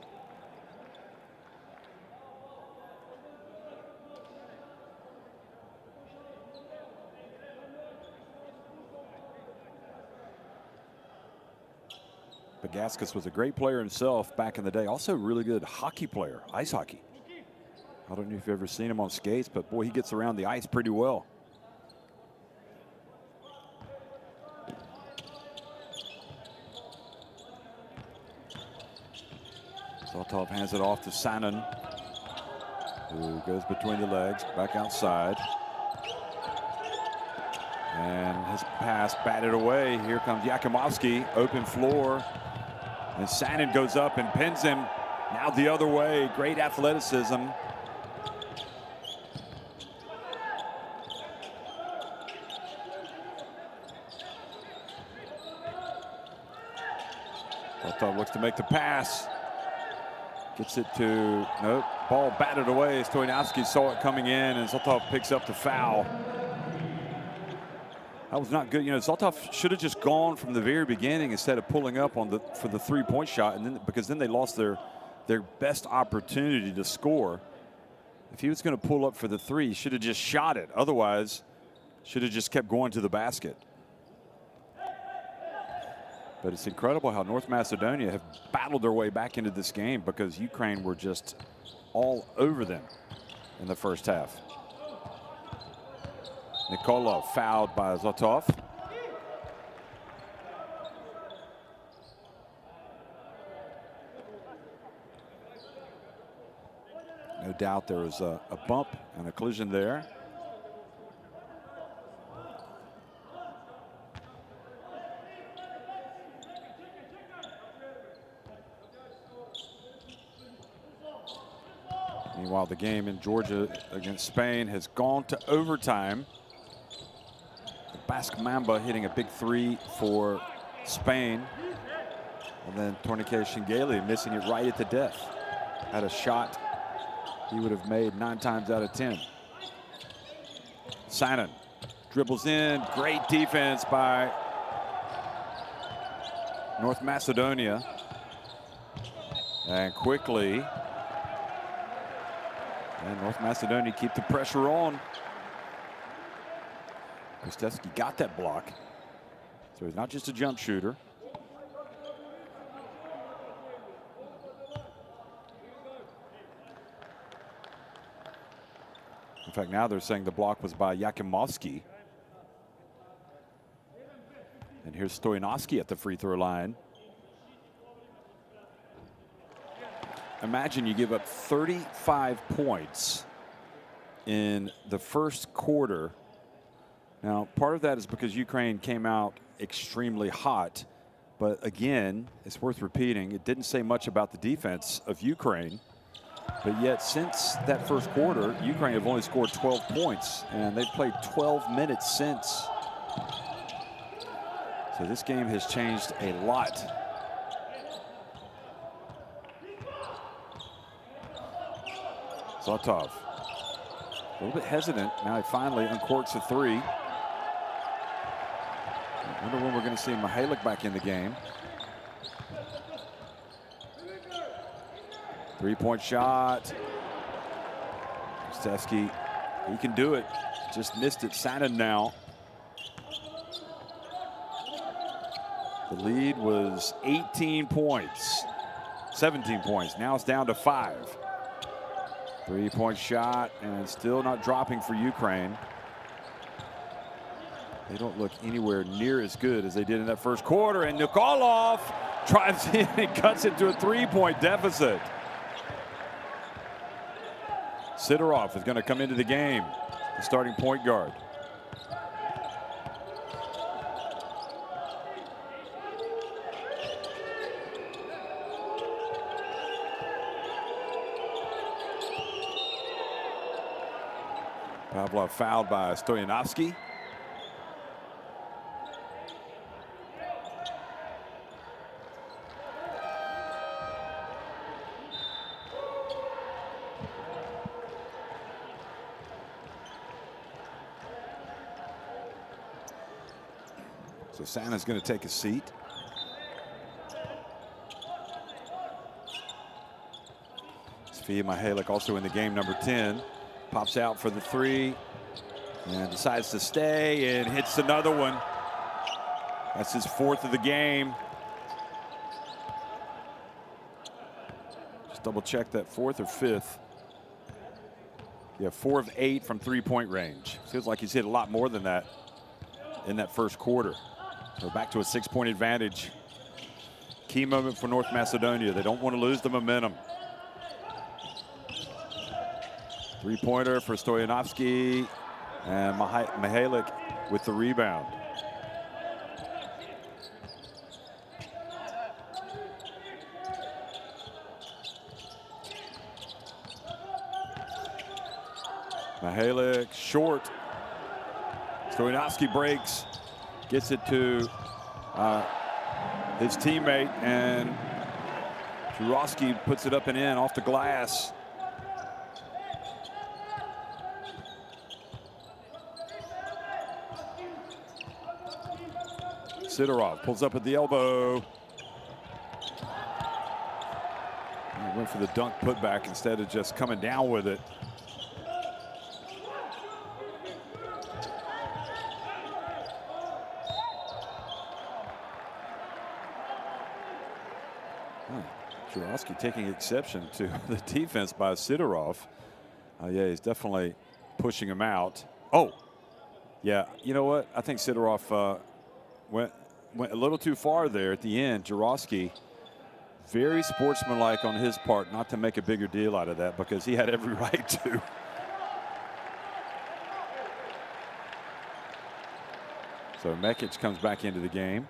Bagatskas was a great player himself back in the day. Also a really good hockey player, ice hockey. I don't know if you've ever seen him on skates, but boy, he gets around the ice pretty well. Zoltov hands it off to Sanin, who goes between the legs, back outside. And his pass batted away. Here comes Yakimovsky, open floor. And Sanin goes up and pins him. Now the other way. Great athleticism. Zoltov looks to make the pass. Gets it to, nope, ball batted away. Stoyanovsky saw it coming in, and Zoltov picks up the foul. That was not good. You know, Zoltov should have just gone from the very beginning instead of pulling up on for the three-point shot, and then because then they lost their best opportunity to score. If he was going to pull up for the three, he should have just shot it. Otherwise, should have just kept going to the basket. But it's incredible how North Macedonia have battled their way back into this game because Ukraine were just all over them in the first half. Nikolov fouled by Zoltov. No doubt there was a bump and a collision there. Meanwhile, the game in Georgia against Spain has gone to overtime. Basque Mamba hitting a big three for Spain. And then Tourniquet Shingeli missing it right at the death. Had a shot he would have made 9 times out of 10. Sanan dribbles in. Great defense by North Macedonia. And quickly, and North Macedonia keep the pressure on. Kristevski got that block. So he's not just a jump shooter. In fact, now they're saying the block was by Yakimovsky. And here's Stoyanovsky at the free throw line. Imagine you give up 35 points in the first quarter. Now, part of that is because Ukraine came out extremely hot. But again, it's worth repeating, it didn't say much about the defense of Ukraine. But yet, since that first quarter, Ukraine have only scored 12 points, and they've played 12 minutes since. So this game has changed a lot. Zotov, a little bit hesitant. Now he finally uncorks a 3. I wonder when we're going to see Mihalik back in the game. 3-point shot. Kristevski, he can do it. Just missed it. Sanan now. The lead was 18 points, 17 points. Now it's down to 5. 3-point shot, and still not dropping for Ukraine. They don't look anywhere near as good as they did in that first quarter. And Nikolov drives in and cuts it to a 3-point deficit. Sidorov is going to come into the game, the starting point guard. Pavlov fouled by Stoyanovsky. So Sana's going to take a seat. Sofia Mihalik also in the game, number 10. Pops out for the 3 and decides to stay and hits another one. That's his 4th of the game. Just double check that, 4th or 5th. Yeah, 4 of 8 from 3-point range. Feels like he's hit a lot more than that in that first quarter. So back to a 6-point advantage. Key moment for North Macedonia. They don't want to lose the momentum. 3-pointer for Stoyanovsky, and Mihalik with the rebound. Mihalik short. Stoyanovsky breaks, gets it to his teammate, and Jurovsky puts it up and in off the glass. Sidorov pulls up at the elbow. He went for the dunk putback instead of just coming down with it. Jurovsky taking exception to the defense by Sidorov. Yeah, he's definitely pushing him out. Oh, yeah, you know what? I think Sidorov went a little too far there at the end. Jurovsky, very sportsmanlike on his part not to make a bigger deal out of that, because he had every right to. So Mekic comes back into the game.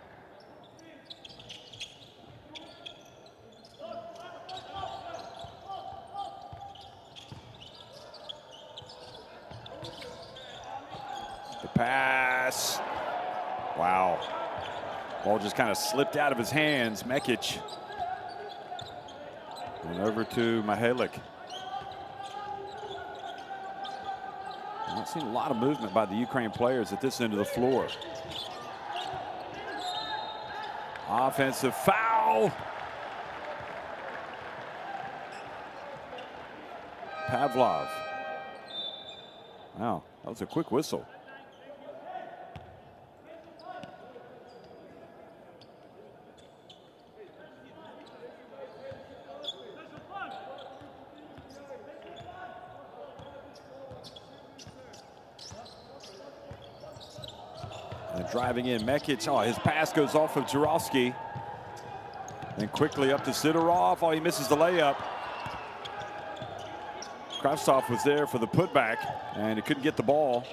The pass. Wow. Ball just kind of slipped out of his hands. Mekic. And over to Mihalik. I'm not seeing a lot of movement by the Ukraine players at this end of the floor. Offensive foul. Pavlov. Wow, that was a quick whistle. And driving in Mekic. Oh, his pass goes off of Jurovsky. Then quickly up to Sidorov. Oh, he misses the layup. Kravtsov was there for the putback, and he couldn't get the ball.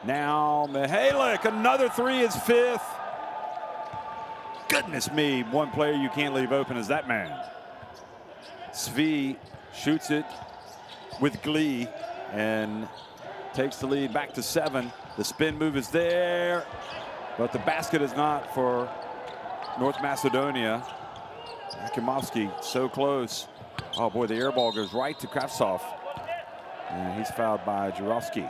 Now Mihalik, another three, is fifth. Goodness me, one player you can't leave open is that man. Svi shoots it with glee and takes the lead back to 7. The spin move is there, but the basket is not for North Macedonia. Akimovsky so close. Oh boy, the air ball goes right to Kravtsov, and he's fouled by Jurovsky.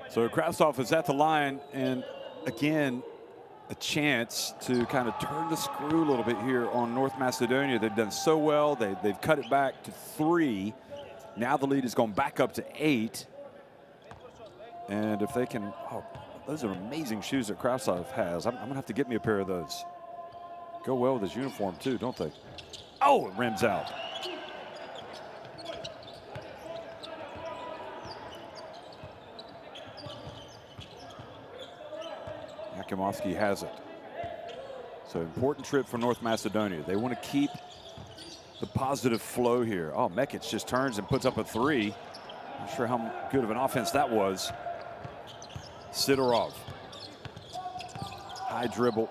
So Kravtsov is at the line, and again, a chance to kind of turn the screw a little bit here on North Macedonia. They've done so well. They've cut it back to 3. Now the lead has gone back up to 8. And if they can, oh, those are amazing shoes that Kravtsov has. I'm gonna have to get me a pair of those. Go well with his uniform too, don't they? Oh, it rims out. Akimovsky has it. So important trip for North Macedonia. They want to keep the positive flow here. Oh, Mekic just turns and puts up a 3. Not sure how good of an offense that was. Sidorov. High dribble.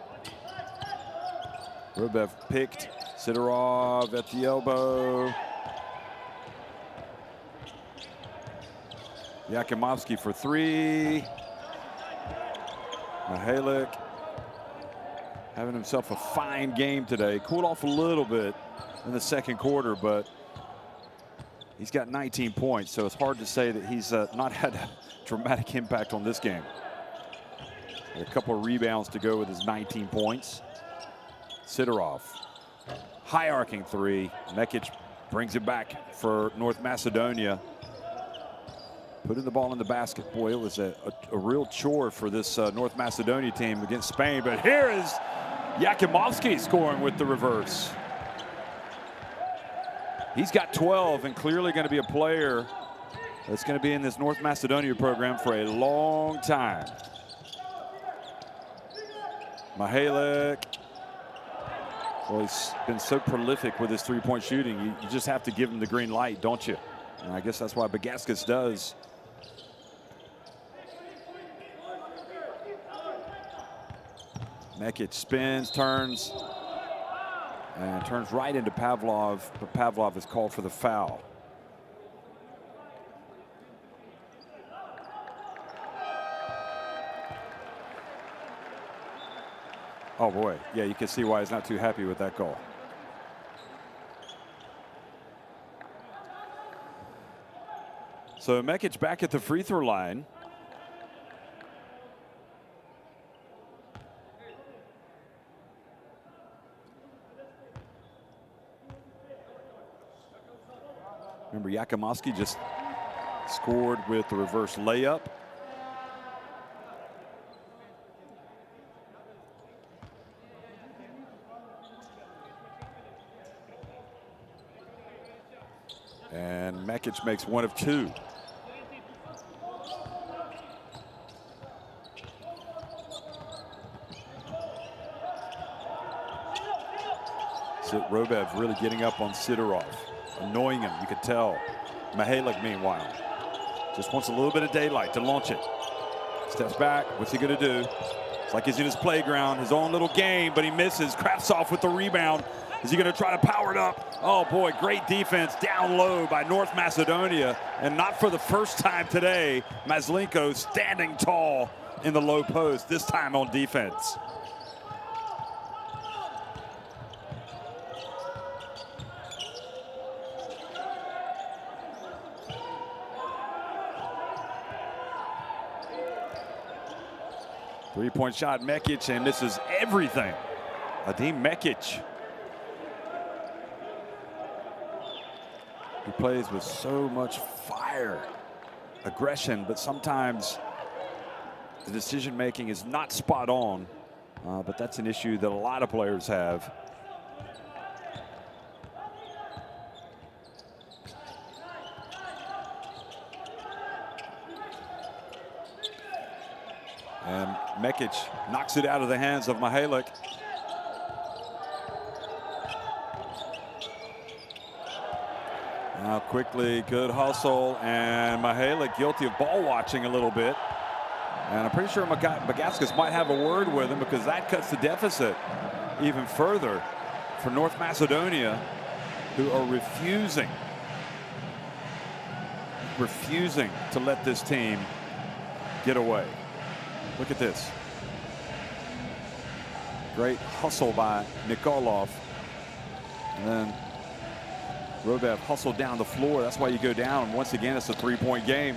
Rubev picked. Sidorov at the elbow. Yakimovsky for 3. Mihalik having himself a fine game today. Cooled off a little bit in the second quarter, but he's got 19 points, so it's hard to say that he's not had a dramatic impact on this game. A couple of rebounds to go with his 19 points. Sidorov, high arcing 3. Mekic brings it back for North Macedonia. Putting the ball in the basket. Boy, it was a real chore for this North Macedonia team against Spain. But here is Yakimovsky scoring with the reverse. He's got 12 and clearly going to be a player that's going to be in this North Macedonia program for a long time. Mihalik. Well, he's been so prolific with his three-point shooting. You just have to give him the green light, don't you? And I guess that's why Bagaskis does. Mekic spins, turns, and turns right into Pavlov, but Pavlov is called for the foul. Oh boy, yeah, you can see why he's not too happy with that goal. So Mekic back at the free throw line. Remember, Yakimovsky just scored with the reverse layup. And Mekic makes 1 of 2. Robev really getting up on Sidorov, annoying him, you could tell. Mihalik, meanwhile, just wants a little bit of daylight to launch it. Steps back, what's he gonna do? It's like he's in his playground, his own little game, but he misses. Kravtsov with the rebound. Is he gonna try to power it up? Oh boy, great defense down low by North Macedonia. And not for the first time today, Maslenko standing tall in the low post, this time on defense. Three-point shot, Mekic, and misses everything. Adim Mekic. He plays with so much fire, aggression, but sometimes the decision-making is not spot on. But that's an issue that a lot of players have. And Mekic knocks it out of the hands of Mihalik. Now quickly, good hustle, and Mihalik guilty of ball watching a little bit. And I'm pretty sure Bagaskas might have a word with him, because that cuts the deficit even further for North Macedonia, who are refusing to let this team get away. Look at this. Great hustle by Nikolov. And then Robev hustled down the floor. That's why you go down. And once again, it's a three-point game.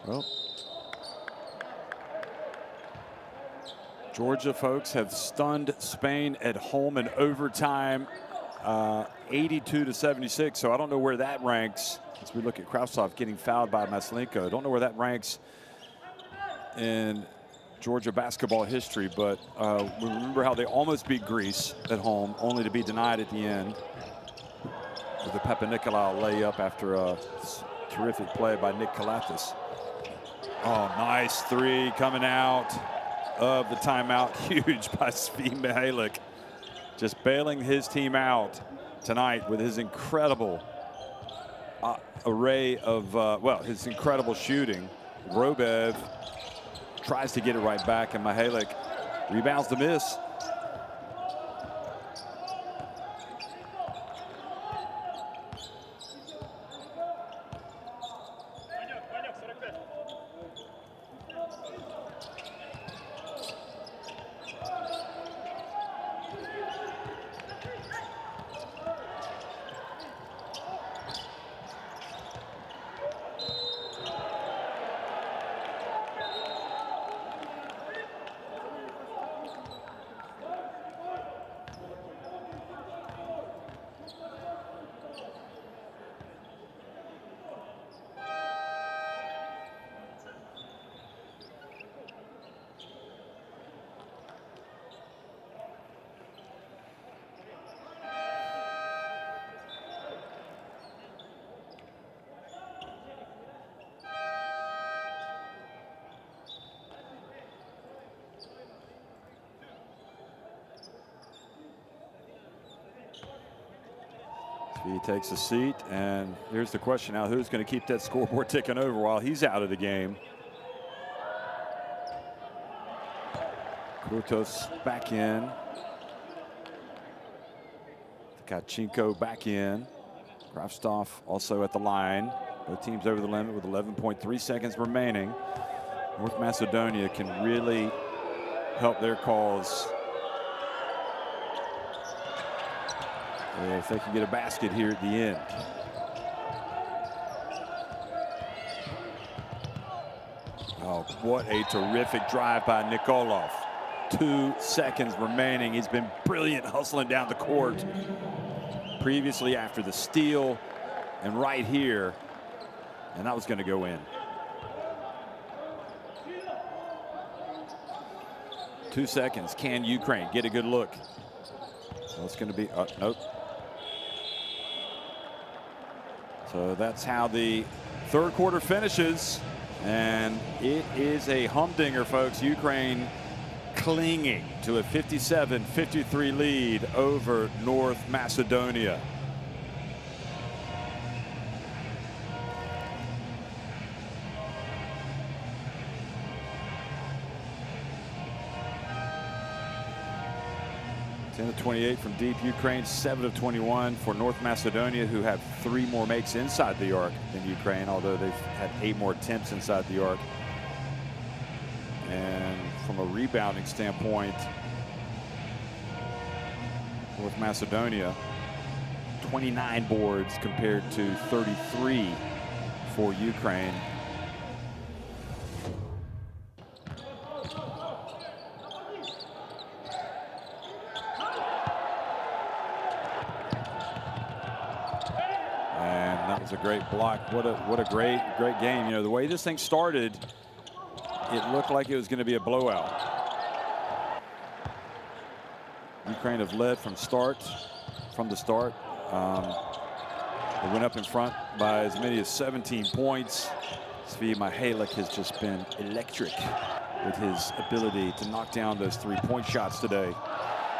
Well, Georgia folks have stunned Spain at home in overtime, 82-76. So I don't know where that ranks as we look at Kravtsov getting fouled by Maslenko. I don't know where that ranks in Georgia basketball history, but we remember how they almost beat Greece at home, only to be denied at the end with the Papanikolaou layup after a terrific play by Nick Kalatis. Oh, nice three coming out of the timeout. Huge by Svi Mihalik. Just bailing his team out tonight with his incredible array of, well, his incredible shooting. Robev tries to get it right back, and Mihalik rebounds the miss. He takes a seat, and here's the question now: who's going to keep that scoreboard ticking over while he's out of the game? Krutos back in. Tkachenko back in. Grafstoff also at the line. Both teams over the limit with 11.3 seconds remaining. North Macedonia can really help their cause if they can get a basket here at the end. Oh, what a terrific drive by Nikolov. 2 seconds remaining. He's been brilliant hustling down the court. Previously after the steal, and right here, and that was going to go in. 2 seconds. Can Ukraine get a good look? So it's going to be, nope. So that's how the third quarter finishes, and it is a humdinger, folks. Ukraine clinging to a 57-53 lead over North Macedonia. of 28 from deep Ukraine, 7 of 21 for North Macedonia, who have 3 more makes inside the arc than Ukraine, although they've had 8 more attempts inside the arc. And from a rebounding standpoint, North Macedonia, 29 boards compared to 33 for Ukraine. A great block. What a great game. You know, the way this thing started, it looked like it was going to be a blowout. Ukraine have led from the start. They went up in front by as many as 17 points. Svi Mihalik has just been electric with his ability to knock down those 3-point shots today.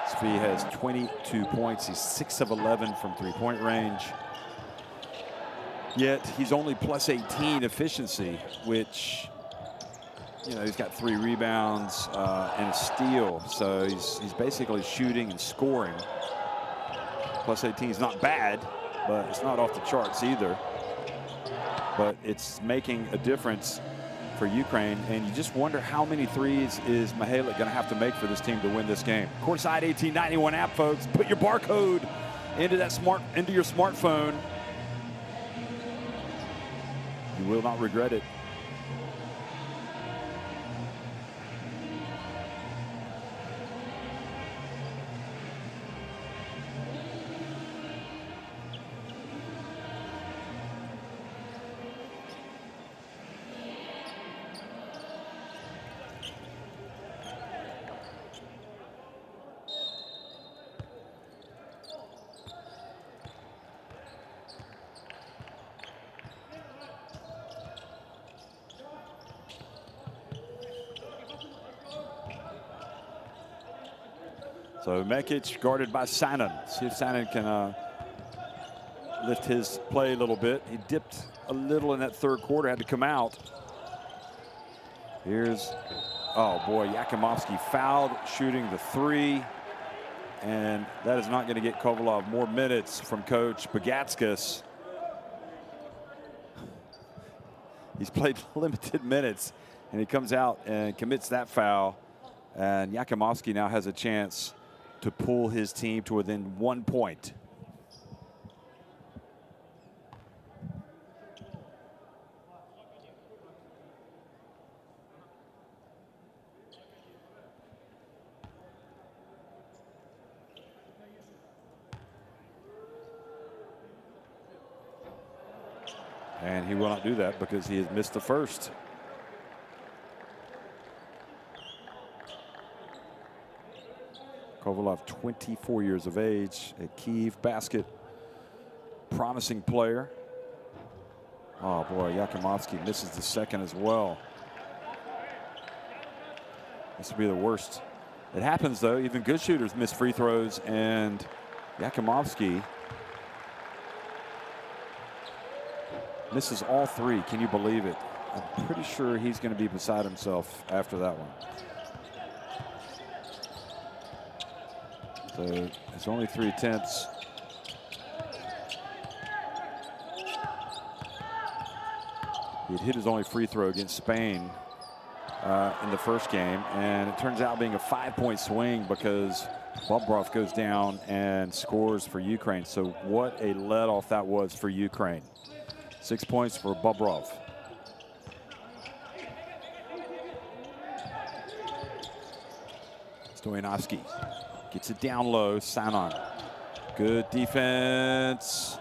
Svi has 22 points. He's 6 of 11 from 3-point range. Yet he's only plus 18 efficiency, which, you know, he's got 3 rebounds and a steal. So he's basically shooting and scoring. Plus 18 is not bad, but it's not off the charts either. But it's making a difference for Ukraine, and you just wonder how many threes is Mihalik going to have to make for this team to win this game. Courtside 1891 app, folks. Put your barcode into your smartphone. You will not regret it. So Mekic guarded by Sanin. See if Sanin can lift his play a little bit. He dipped a little in that third quarter, had to come out. Here's, oh boy, Yakimovsky fouled shooting the 3. And that is not going to get Kovalov more minutes from Coach Bagatskas. He's played limited minutes, and he comes out and commits that foul. And Yakimovsky now has a chance to pull his team to within 1 point. And he will not do that because he has missed the first. Kovalov, 24 years of age, a Kyiv basket, promising player. Oh boy, Yakimovsky misses the second as well. This will be the worst. It happens though, even good shooters miss free throws, and Yakimovsky Misses all three. Can you believe it? I'm pretty sure he's going to be beside himself after that one. So it's only 3 attempts. He'd hit his only free throw against Spain in the first game, and it turns out being a 5-point swing because Bobrov goes down and scores for Ukraine. So what a let-off that was for Ukraine. 6 points for Bobrov. Stoyanovsky gets it down low. Sanon. Good defense.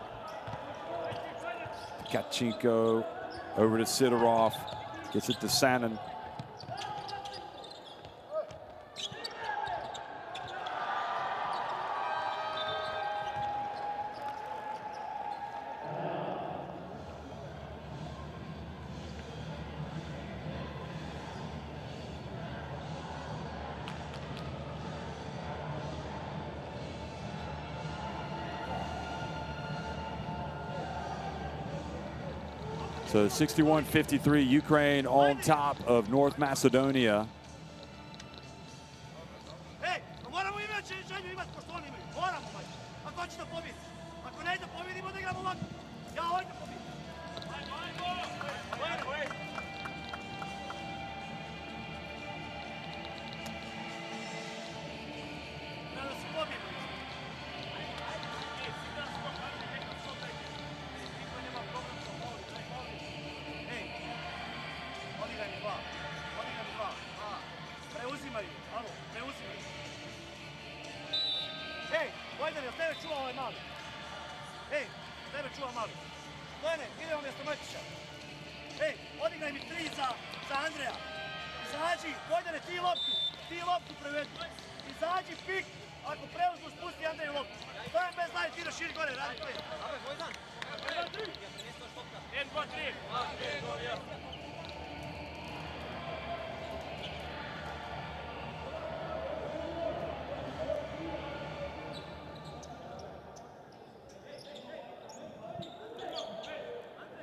Tkachenko over to Sidorov. Gets it to Sanon. So 61-53, Ukraine on top of North Macedonia. Hey, moramo imati želju imati pošto oni imaju. Moramo, majke. Ako hoće da pobjedi. Ako ne da pobjedimo, da igramo ovako. Ja hoću da pobjedim. Da se pobjedi. Preuzimaju, alo, preuzimaju. Ej, Vojdane, jel tebe čuva ovaj mali? Ej, tebe čuva mali. Dojene, idemo mjesto Matića. Ej, odigraj mi 3 za Andreja. Izađi, Vojdane, ti loptu prevedi. Izađi, pik, ako preuzmu, spusti Andreju loptu. Stojan bez znaje, ti da širi gore, radi 5. Vojdan. 1, 2, 3.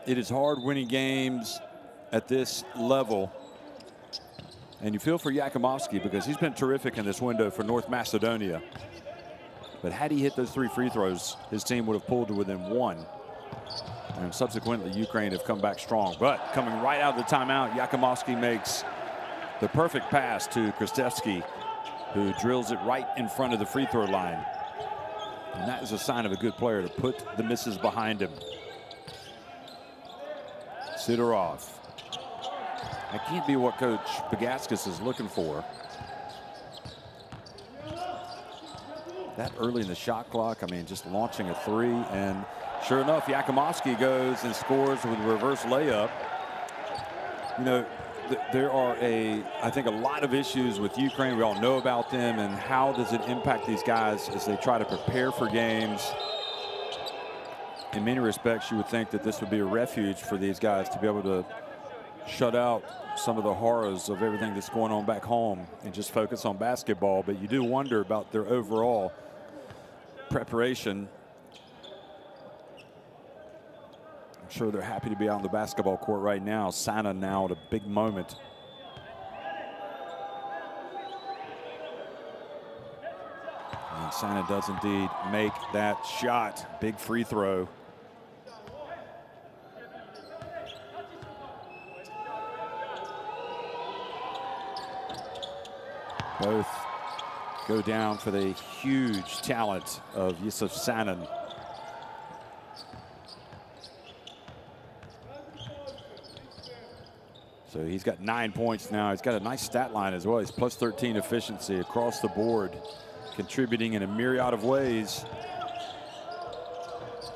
It is hard winning games at this level. And you feel for Yakimovsky because he's been terrific in this window for North Macedonia. But had he hit those 3 free throws, his team would have pulled to within 1. And subsequently, Ukraine have come back strong. But coming right out of the timeout, Yakimovsky makes the perfect pass to Kristevsky, who drills it right in front of the free throw line. And that is a sign of a good player to put the misses behind him. Sidorov. That can't be what Coach Bagaskis is looking for. That early in the shot clock, I mean, just launching a 3. And sure enough, Yakimovsky goes and scores with a reverse layup. You know, there are I think a lot of issues with Ukraine. We all know about them, and how does it impact these guys as they try to prepare for games. In many respects, you would think that this would be a refuge for these guys to be able to shut out some of the horrors of everything that's going on back home and just focus on basketball. But you do wonder about their overall preparation. I'm sure they're happy to be out on the basketball court right now. Sana now at a big moment. And Sana does indeed make that shot. Big free throw. Both go down for the huge talent of Yusuf Sanan. So he's got 9 points now. He's got a nice stat line as well. He's plus 13 efficiency across the board, contributing in a myriad of ways.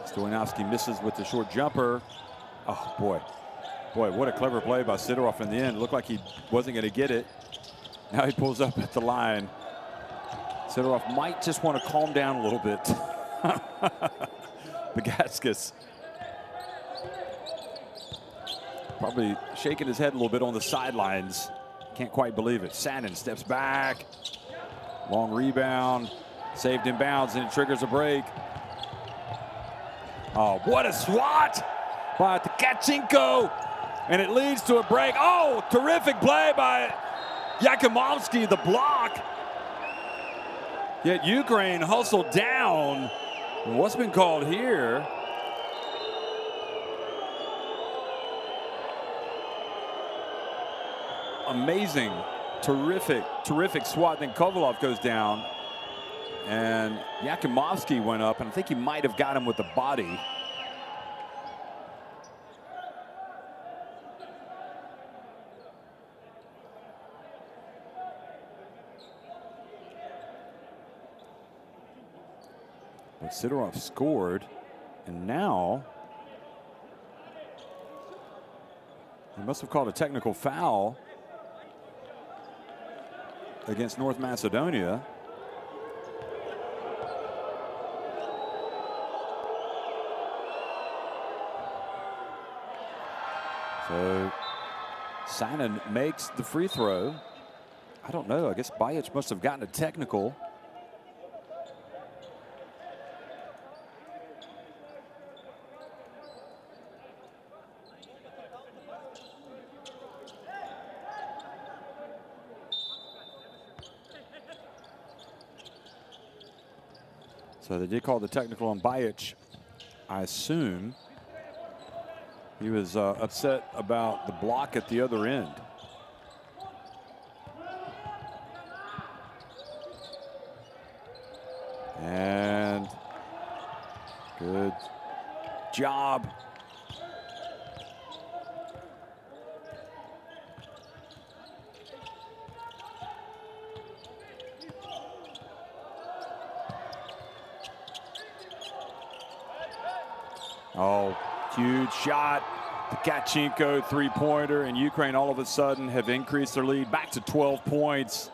Stoyanovsky misses with the short jumper. Oh, boy. Boy, what a clever play by Sidorov in the end. Looked like he wasn't going to get it. Now he pulls up at the line. Sidorov might just want to calm down a little bit. Bagaskis probably shaking his head a little bit on the sidelines. Can't quite believe it. Sanan steps back. Long rebound. Saved in bounds, and it triggers a break. Oh, what a swat by Tkachenko, and it leads to a break. Oh, terrific play by Yakimovsky, the block. Yet Ukraine hustled down. What's been called here? Amazing, terrific swat. Then Kovalov goes down, and Yakimovsky went up, and I think he might have got him with the body. But Sidorov scored, and now he must have called a technical foul against North Macedonia. So Sanin makes the free throw. I don't know, I guess Bajic must have gotten a technical. So they did call the technical on Bajic, I assume. He was upset about the block at the other end. And good job. Oh, huge shot. The Tkachenko three-pointer, and Ukraine all of a sudden have increased their lead back to 12 points.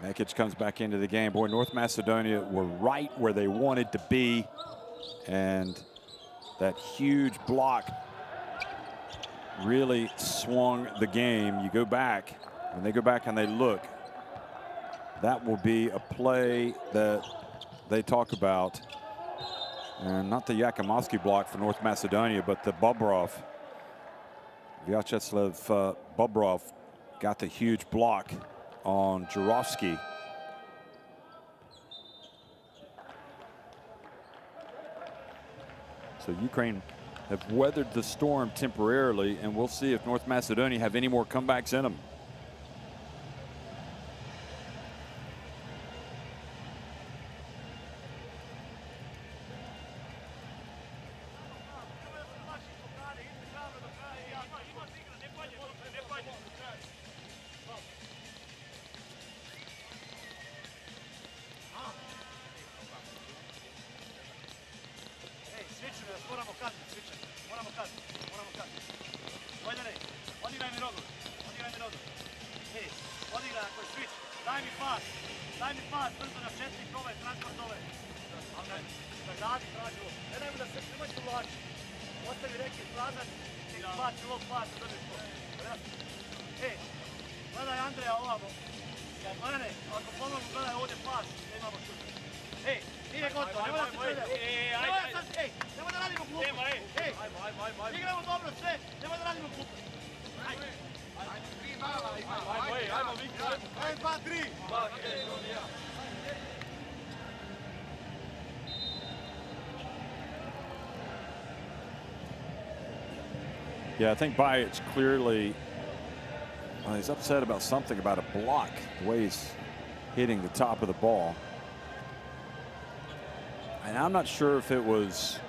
Mekic comes back into the game. Boy, North Macedonia were right where they wanted to be. And that huge block really swung the game. You go back, when they go back and they look, that will be a play that they talk about. And not the Yakimovsky block for North Macedonia, but the Bobrov. Vyacheslav Bobrov got the huge block on Jurovsky. So Ukraine have weathered the storm temporarily, and we'll see if North Macedonia have any more comebacks in them. Yeah, I think Bajic clearly, he's upset about something about a block, the way he's hitting the top of the ball. And I'm not sure if it was,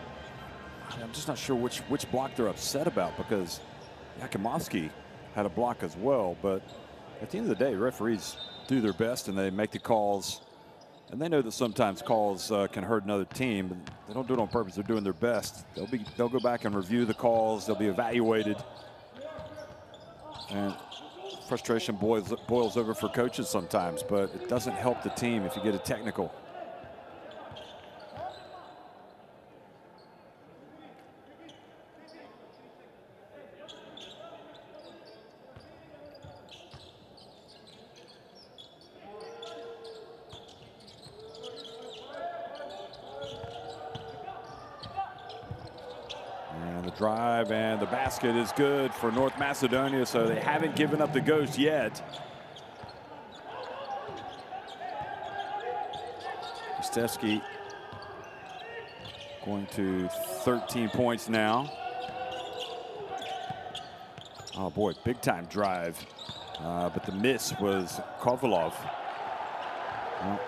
I'm just not sure which block they're upset about, because Yakimovsky had a block as well. But at the end of the day, referees do their best and they make the calls And they know that sometimes calls can hurt another team, but they don't do it on purpose. They're doing their best. They'll go back and review the calls. They'll be evaluated. And frustration boils over for coaches sometimes, but it doesn't help the team if you get a technical. Drive, and the basket is good for North Macedonia, so they haven't given up the ghost yet. Stevsky going to 13 points now. Oh boy, big time drive, but the miss was Kovalov. Well,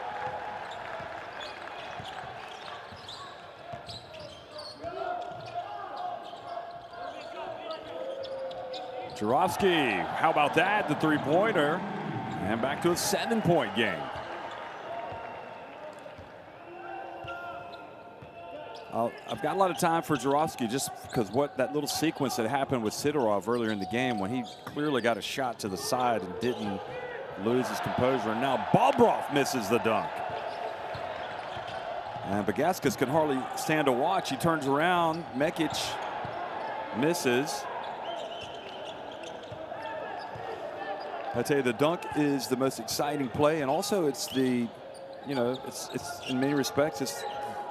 Jurovsky, how about that? The three-pointer, and back to a 7-point game. I've got a lot of time for Jurovsky just because that little sequence that happened with Sidorov earlier in the game when he clearly got a shot to the side and didn't lose his composure. And now Bobrov misses the dunk. And Bagaskas can hardly stand to watch. He turns around. Mekic misses. I tell you, the dunk is the most exciting play, and also it's the, it's in many respects it's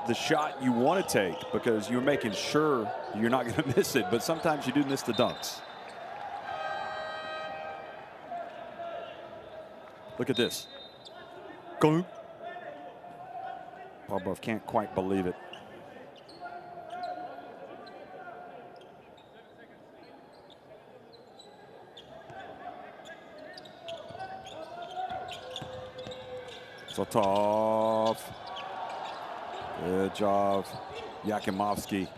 the shot you want to take because you're making sure you're not going to miss it. But sometimes you do miss the dunks. Look at this. Go. Bobrov can't quite believe it. Zotov. Good job, Yakimovsky.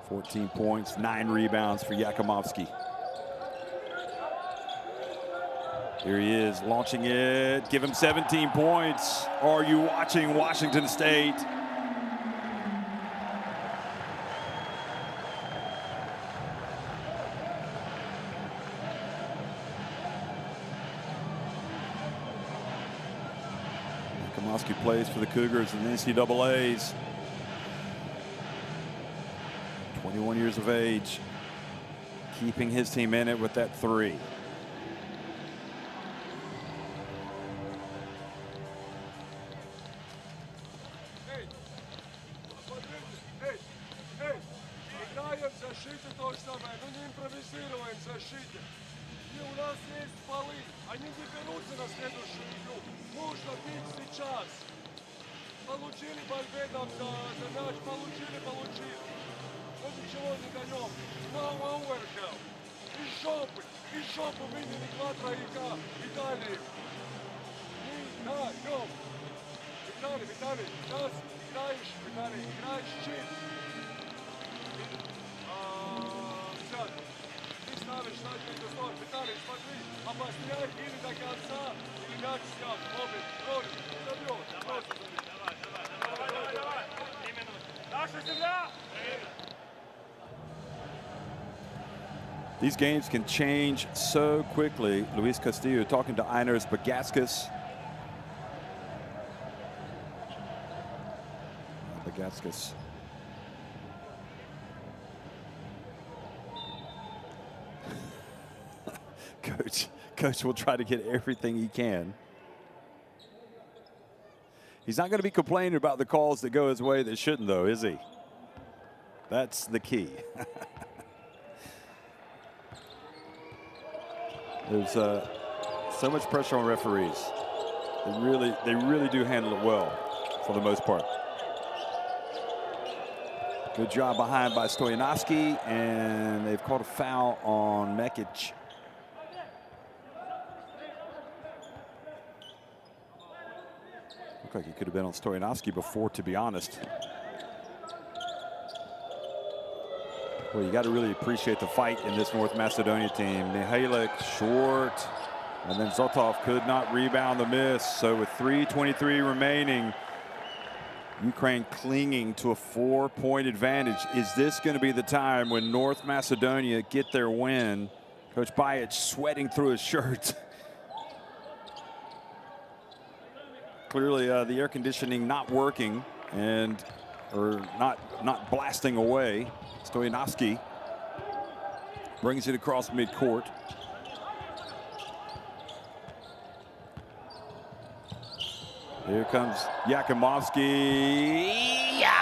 14 points, 9 rebounds for Yakimovsky. Here he is, launching it. Give him 17 points. Are you watching Washington State? Yakimovsky plays for the Cougars in the NCAAs. 21 years of age, keeping his team in it with that three. These games can change so quickly. Luis Castillo talking to Einer's Bagaskas. Bagaskas. Coach will try to get everything he can. He's not going to be complaining about the calls that go his way that shouldn't, though, is he? That's the key. There's so much pressure on referees. They really do handle it well for the most part. Good job behind by Stoyanovsky, and they've called a foul on Mekic. Looked like he could have been on Stoyanovsky before, to be honest. Well, you got to really appreciate the fight in this North Macedonia team. Mihalik short. And then Zotov could not rebound the miss. So with 3:23 remaining, Ukraine clinging to a 4-point advantage. Is this going to be the time when North Macedonia get their win? Coach Bajic sweating through his shirt. Clearly the air conditioning not working or not blasting away. Stoyanovski brings it across midcourt. Here comes Yakimovsky.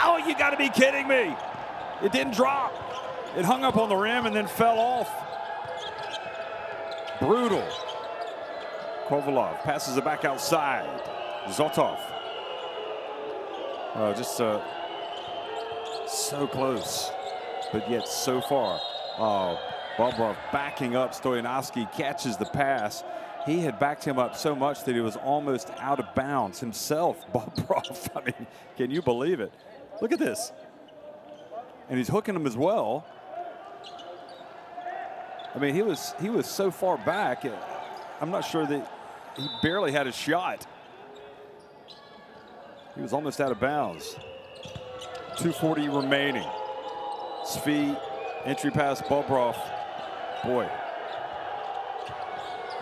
Oh, you got to be kidding me. It didn't drop. It hung up on the rim and then fell off. Brutal. Kovalov passes it back outside. Zotov. Just so close, but yet so far. Oh, Bobrov backing up. Stoyanovski catches the pass. He had backed him up so much that he was almost out of bounds himself. Bobrov, I mean, can you believe it? Look at this. And he's hooking him as well. I mean, he was so far back. I'm not sure that he barely had a shot. He was almost out of bounds. 2:40 remaining. Svi, entry pass, Bobrov. Boy.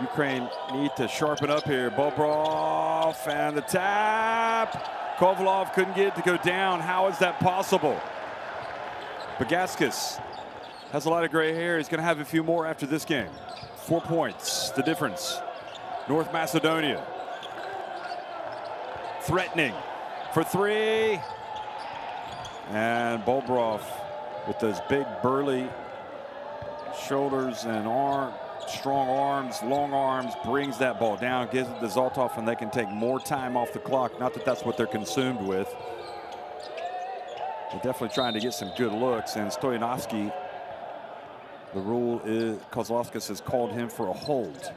Ukraine need to sharpen up here. Bobrov and the tap. Kovalov couldn't get it to go down. How is that possible? Bagaskis has a lot of gray hair. He's going to have a few more after this game. 4 points, the difference. North Macedonia threatening for three. And Bobrov with those big burly shoulders and strong arms, long arms, brings that ball down, gives it to Zotov, and they can take more time off the clock. Not that that's what they're consumed with. They're definitely trying to get some good looks. And Stoyanovski, the rule is Kozlovskis has called him for a hold.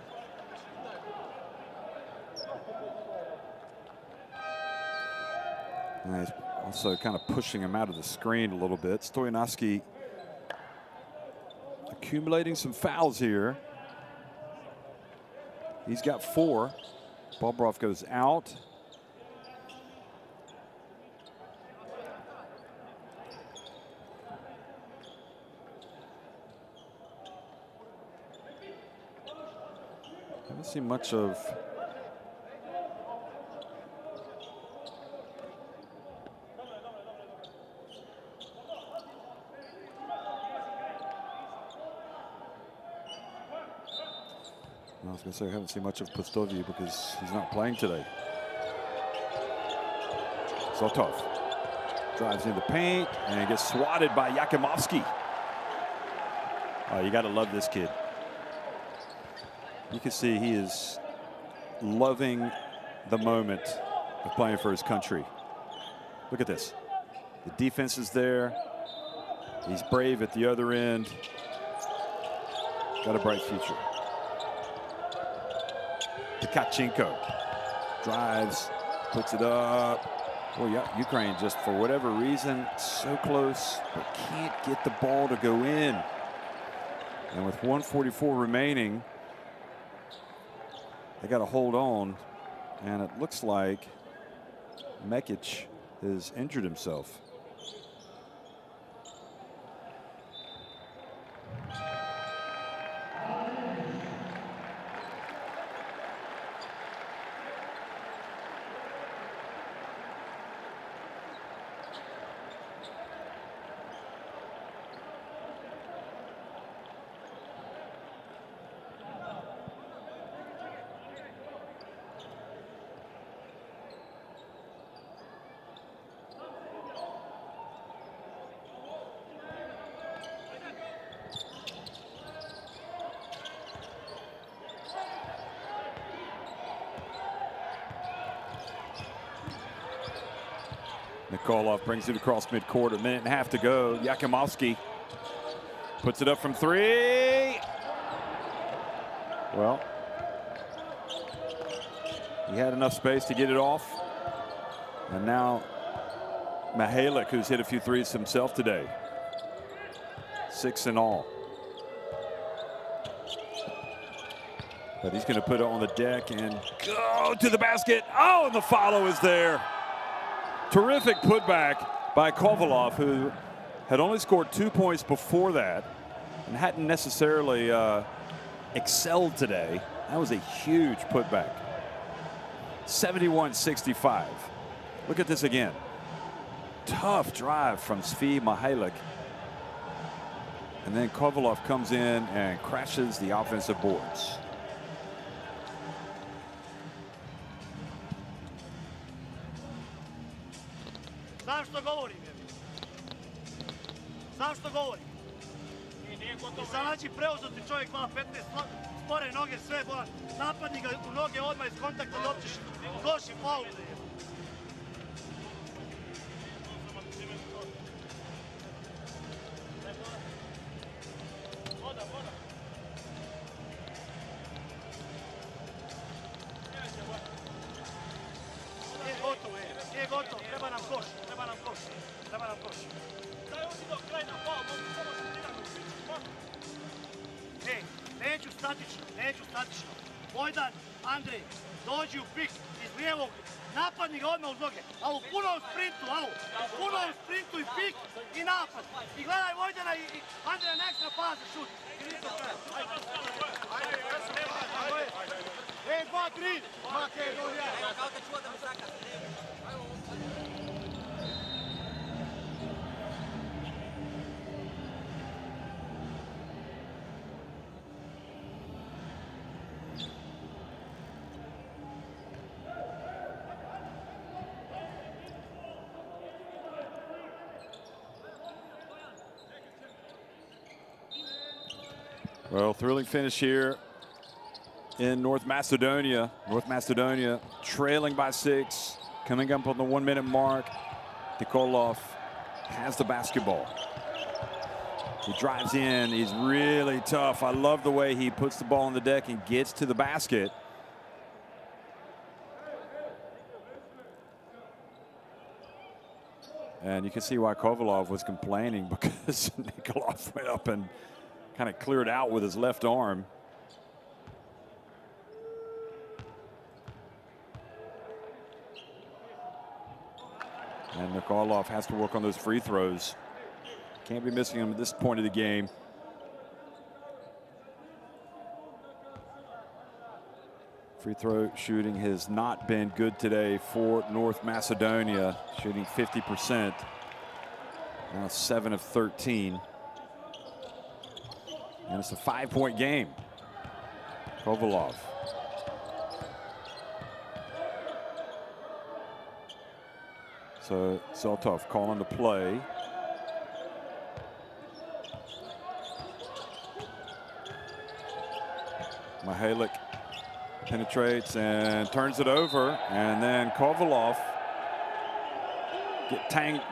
And he's also kind of pushing him out of the screen a little bit. Stoyanovski accumulating some fouls here. He's got 4. Bobrov goes out. Haven't seen much of I was going to say I haven't seen much of Pustovi because he's not playing today. Zotov drives in the paint and gets swatted by Yakimovsky. Oh, you got to love this kid. You can see he is loving the moment of playing for his country. Look at this. The defense is there. He's brave at the other end. Got a bright future. Tkachenko drives, puts it up. Well, yeah, Ukraine just for whatever reason so close, but can't get the ball to go in. And with 1:44 remaining, they got to hold on. And it looks like Mekic has injured himself. Nikolov brings it across midcourt, a minute and a half to go. Yakimovsky puts it up from 3. Well, he had enough space to get it off. And now Mihalik, who's hit a few threes himself today. 6 in all. But he's going to put it on the deck and go to the basket. Oh, and the follow is there. Terrific putback by Kovalov, who had only scored 2 points before that and hadn't necessarily excelled today. That was a huge putback. 71-65. Look at this again. Tough drive from Svi Mihajlovic. And then Kovalov comes in and crashes the offensive boards. Znam što govorim. Znam što govorim. I znači preuzeti čovjek malo 15 spore noge, sve bolan. Napadni ga u noge odmah iz kontakta da općeš koš i faul. Nije gotovo, treba nam koš, treba nam koš, treba nam koš. Daj ovdje do kraja na faul, mogu samo šutirati. Ej, neću statično. Bojdan, Andrej, dođi u pik iz lijevog, napadni ga odmah uz noge, a u punom sprintu i pik i napad. I gledaj Vojdana i Andreja na ekstra faze šut. Ej, 2-3, Makedonija. Well, thrilling finish here in North Macedonia. North Macedonia trailing by 6, coming up on the 1 minute mark. Nikolov has the basketball. He drives in. He's really tough. I love the way he puts the ball on the deck and gets to the basket. And you can see why Kovalov was complaining, because Nikolov went up and kind of cleared out with his left arm. And Nikolov has to work on those free throws. Can't be missing them at this point of the game. Free throw shooting has not been good today for North Macedonia, shooting 50%. Now 7 of 13. And it's a 5-point game. Kovalov. So Zeltov calling the play. Mihajlovic penetrates and turns it over, and then Kovalov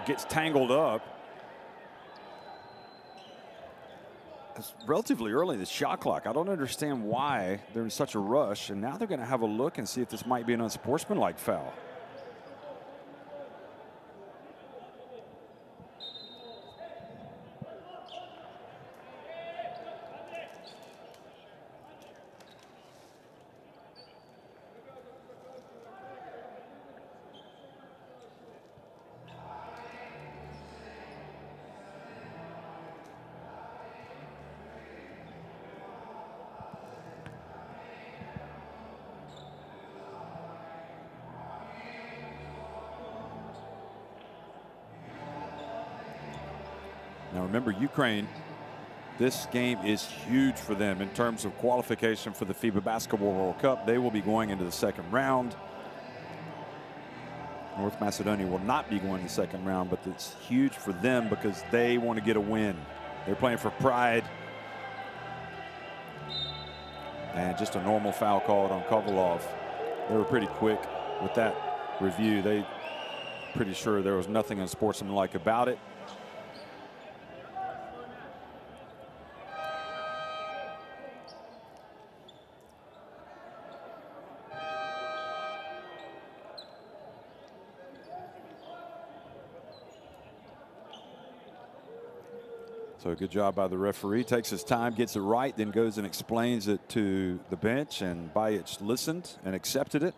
gets tangled up. It's relatively early in the shot clock. I don't understand why they're in such a rush, and now they're going to have a look and see if this might be an unsportsmanlike foul. Now remember, Ukraine, this game is huge for them in terms of qualification for the FIBA Basketball World Cup. They will be going into the second round. North Macedonia will not be going to the second round, but it's huge for them because they want to get a win. They're playing for pride. And just a normal foul called on Kovalov. They were pretty quick with that review. They pretty sure there was nothing unsportsmanlike about it. So good job by the referee. Takes his time, gets it right, then goes and explains it to the bench, and Bajic listened and accepted it.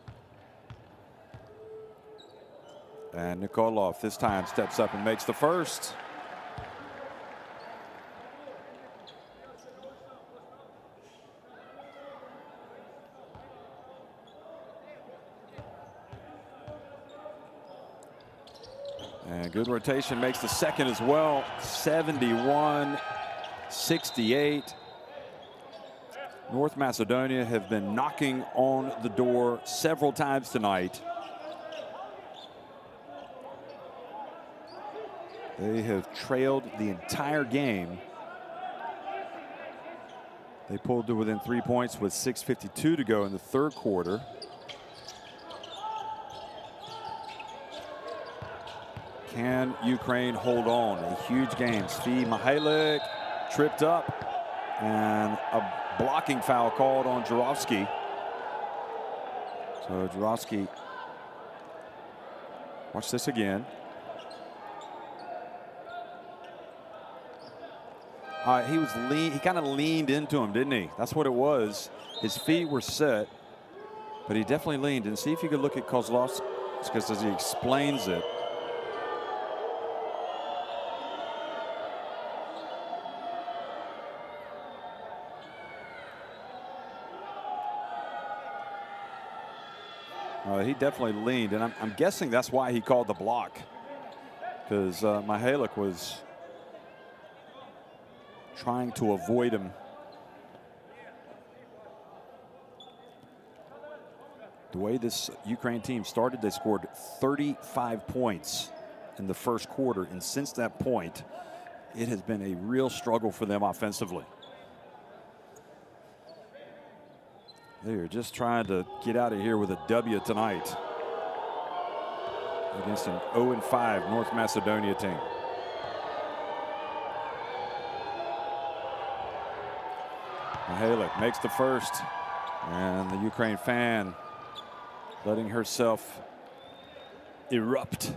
And Nikolov this time steps up and makes the first. And good rotation, makes the second as well. 71-68. North Macedonia have been knocking on the door several times tonight. They have trailed the entire game. They pulled to within 3 points with 6:52 to go in the third quarter. Can Ukraine hold on? A huge game. Svi Mihalik tripped up, and a blocking foul called on Jurovsky. So Jurovsky, watch this again. He kind of leaned into him, didn't he? That's what it was. His feet were set, but he definitely leaned. And see if you could look at Kozlovsky as he explains it. He definitely leaned, and I'm guessing that's why he called the block, because Mihalik was trying to avoid him. The way this Ukraine team started, they scored 35 points in the first quarter, and since that point, it has been a real struggle for them offensively. They are just trying to get out of here with a W tonight against an 0-5 North Macedonia team. Mihalik makes the first, and the Ukraine fan letting herself erupt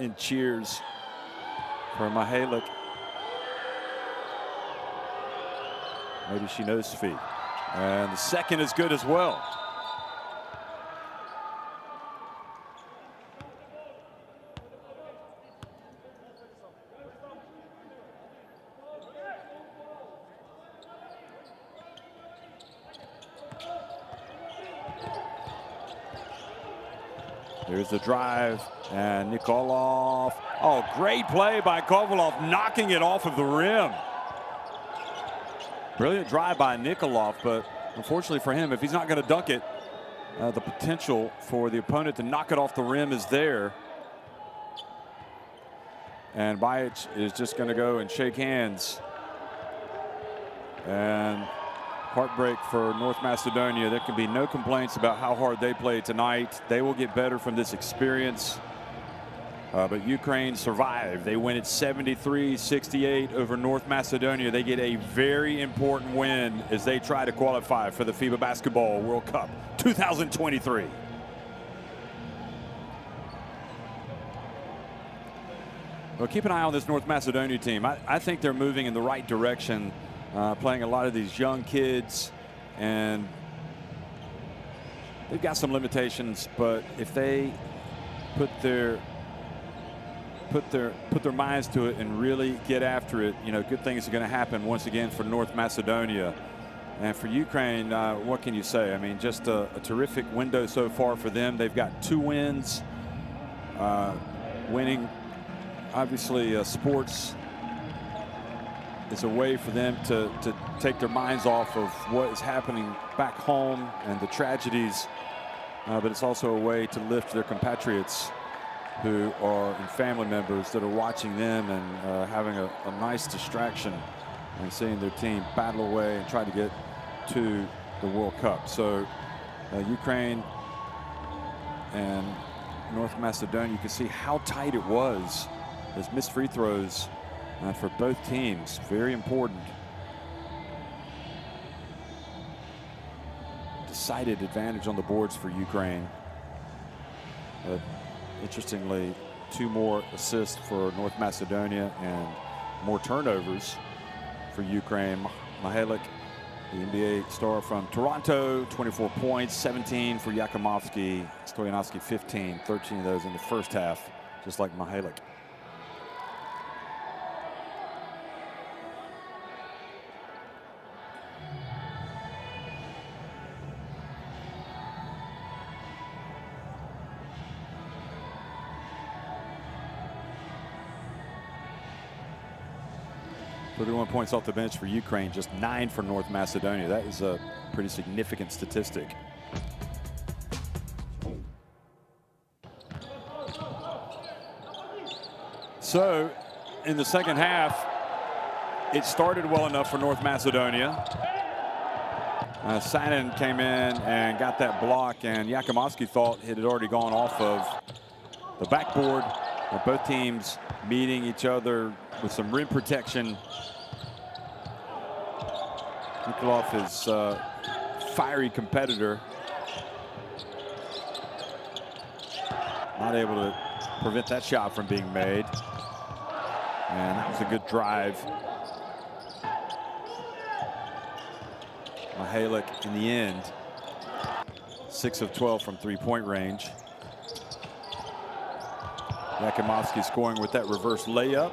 in cheers for Mihalik. Maybe she knows Svi. And the second is good as well. Here's the drive, and Nikolov. Oh, great play by Kovalov, knocking it off of the rim. Brilliant drive by Nikolov, but unfortunately for him, if he's not going to dunk it, the potential for the opponent to knock it off the rim is there. And Bajic is just going to go and shake hands. And heartbreak for North Macedonia. There can be no complaints about how hard they played tonight. They will get better from this experience. But Ukraine survived. They win it 73-68 over North Macedonia. They get a very important win as they try to qualify for the FIBA Basketball World Cup 2023. Well, keep an eye on this North Macedonia team. I think they're moving in the right direction, playing a lot of these young kids, and they've got some limitations, but if they put their minds to it and really get after it, you know, good things are going to happen once again for North Macedonia. And for Ukraine, what can you say? I mean, just a terrific window so far for them. They've got 2 wins. Winning, obviously, sports is a way for them to take their minds off of what is happening back home and the tragedies, but it's also a way to lift their compatriots who are and family members that are watching them and having a nice distraction and seeing their team battle away and try to get to the World Cup. So Ukraine and North Macedonia, you can see how tight it was. Those missed free throws for both teams, very important. Decided advantage on the boards for Ukraine. Interestingly, 2 more assists for North Macedonia and more turnovers. for Ukraine. Mihailuk, the NBA star from Toronto, 24 points, 17 for Yakimovsky. Stoyanovsky, 15, 13 of those in the first half, just like Mihailuk. .31 points off the bench for Ukraine, just 9 for North Macedonia. That is a pretty significant statistic. So in the second half, it started well enough for North Macedonia. Sanin came in and got that block, and Yakimovsky thought it had already gone off of the backboard. And both teams meeting each other with some rim protection. Nikolov is a fiery competitor. Not able to prevent that shot from being made. And that was a good drive. Mihailuk in the end, 6 of 12 from three-point range. Yakimovsky scoring with that reverse layup.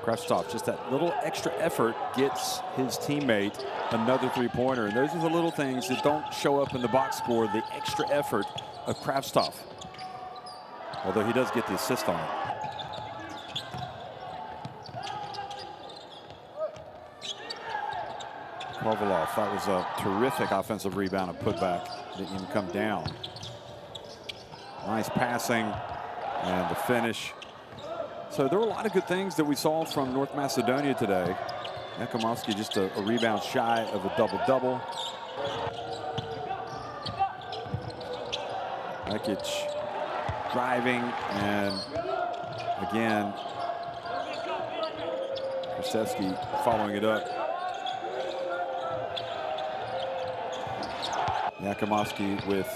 Kravtsov, just that little extra effort, gets his teammate another three-pointer. And those are the little things that don't show up in the box score, the extra effort of Kravtsov. Although he does get the assist on it. Kovalov, that was a terrific offensive rebound and putback. Didn't even come down. Nice passing and the finish. So there were a lot of good things that we saw from North Macedonia today. Yakimovsky just a rebound shy of a double-double. Lekic driving, and again, Krzyzewski following it up. Yakimovsky with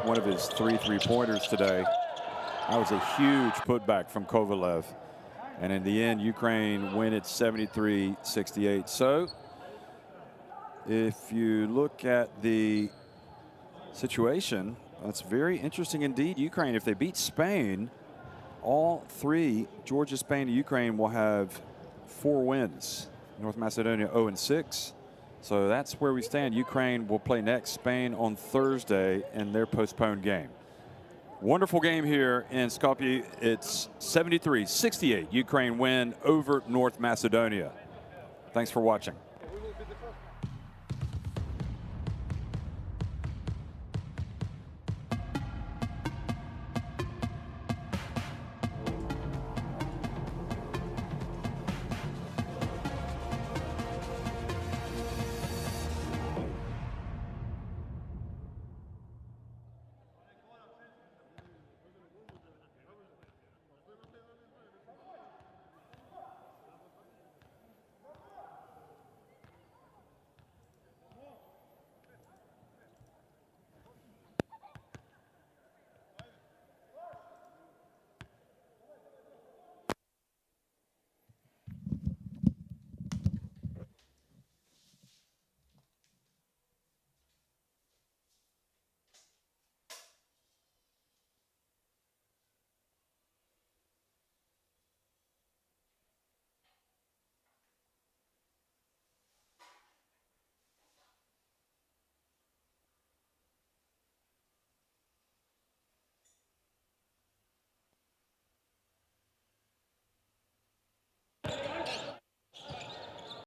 one of his three-pointers today. That was a huge putback from Kovalev. And in the end, Ukraine win it 73-68. So if you look at the situation, that's very interesting indeed. Ukraine, if they beat Spain, all three, Georgia, Spain, and Ukraine, will have 4 wins. North Macedonia 0-6. So that's where we stand. Ukraine will play next, Spain on Thursday in their postponed game. Wonderful game here in Skopje. It's 73-68. Ukraine win over North Macedonia. Thanks for watching.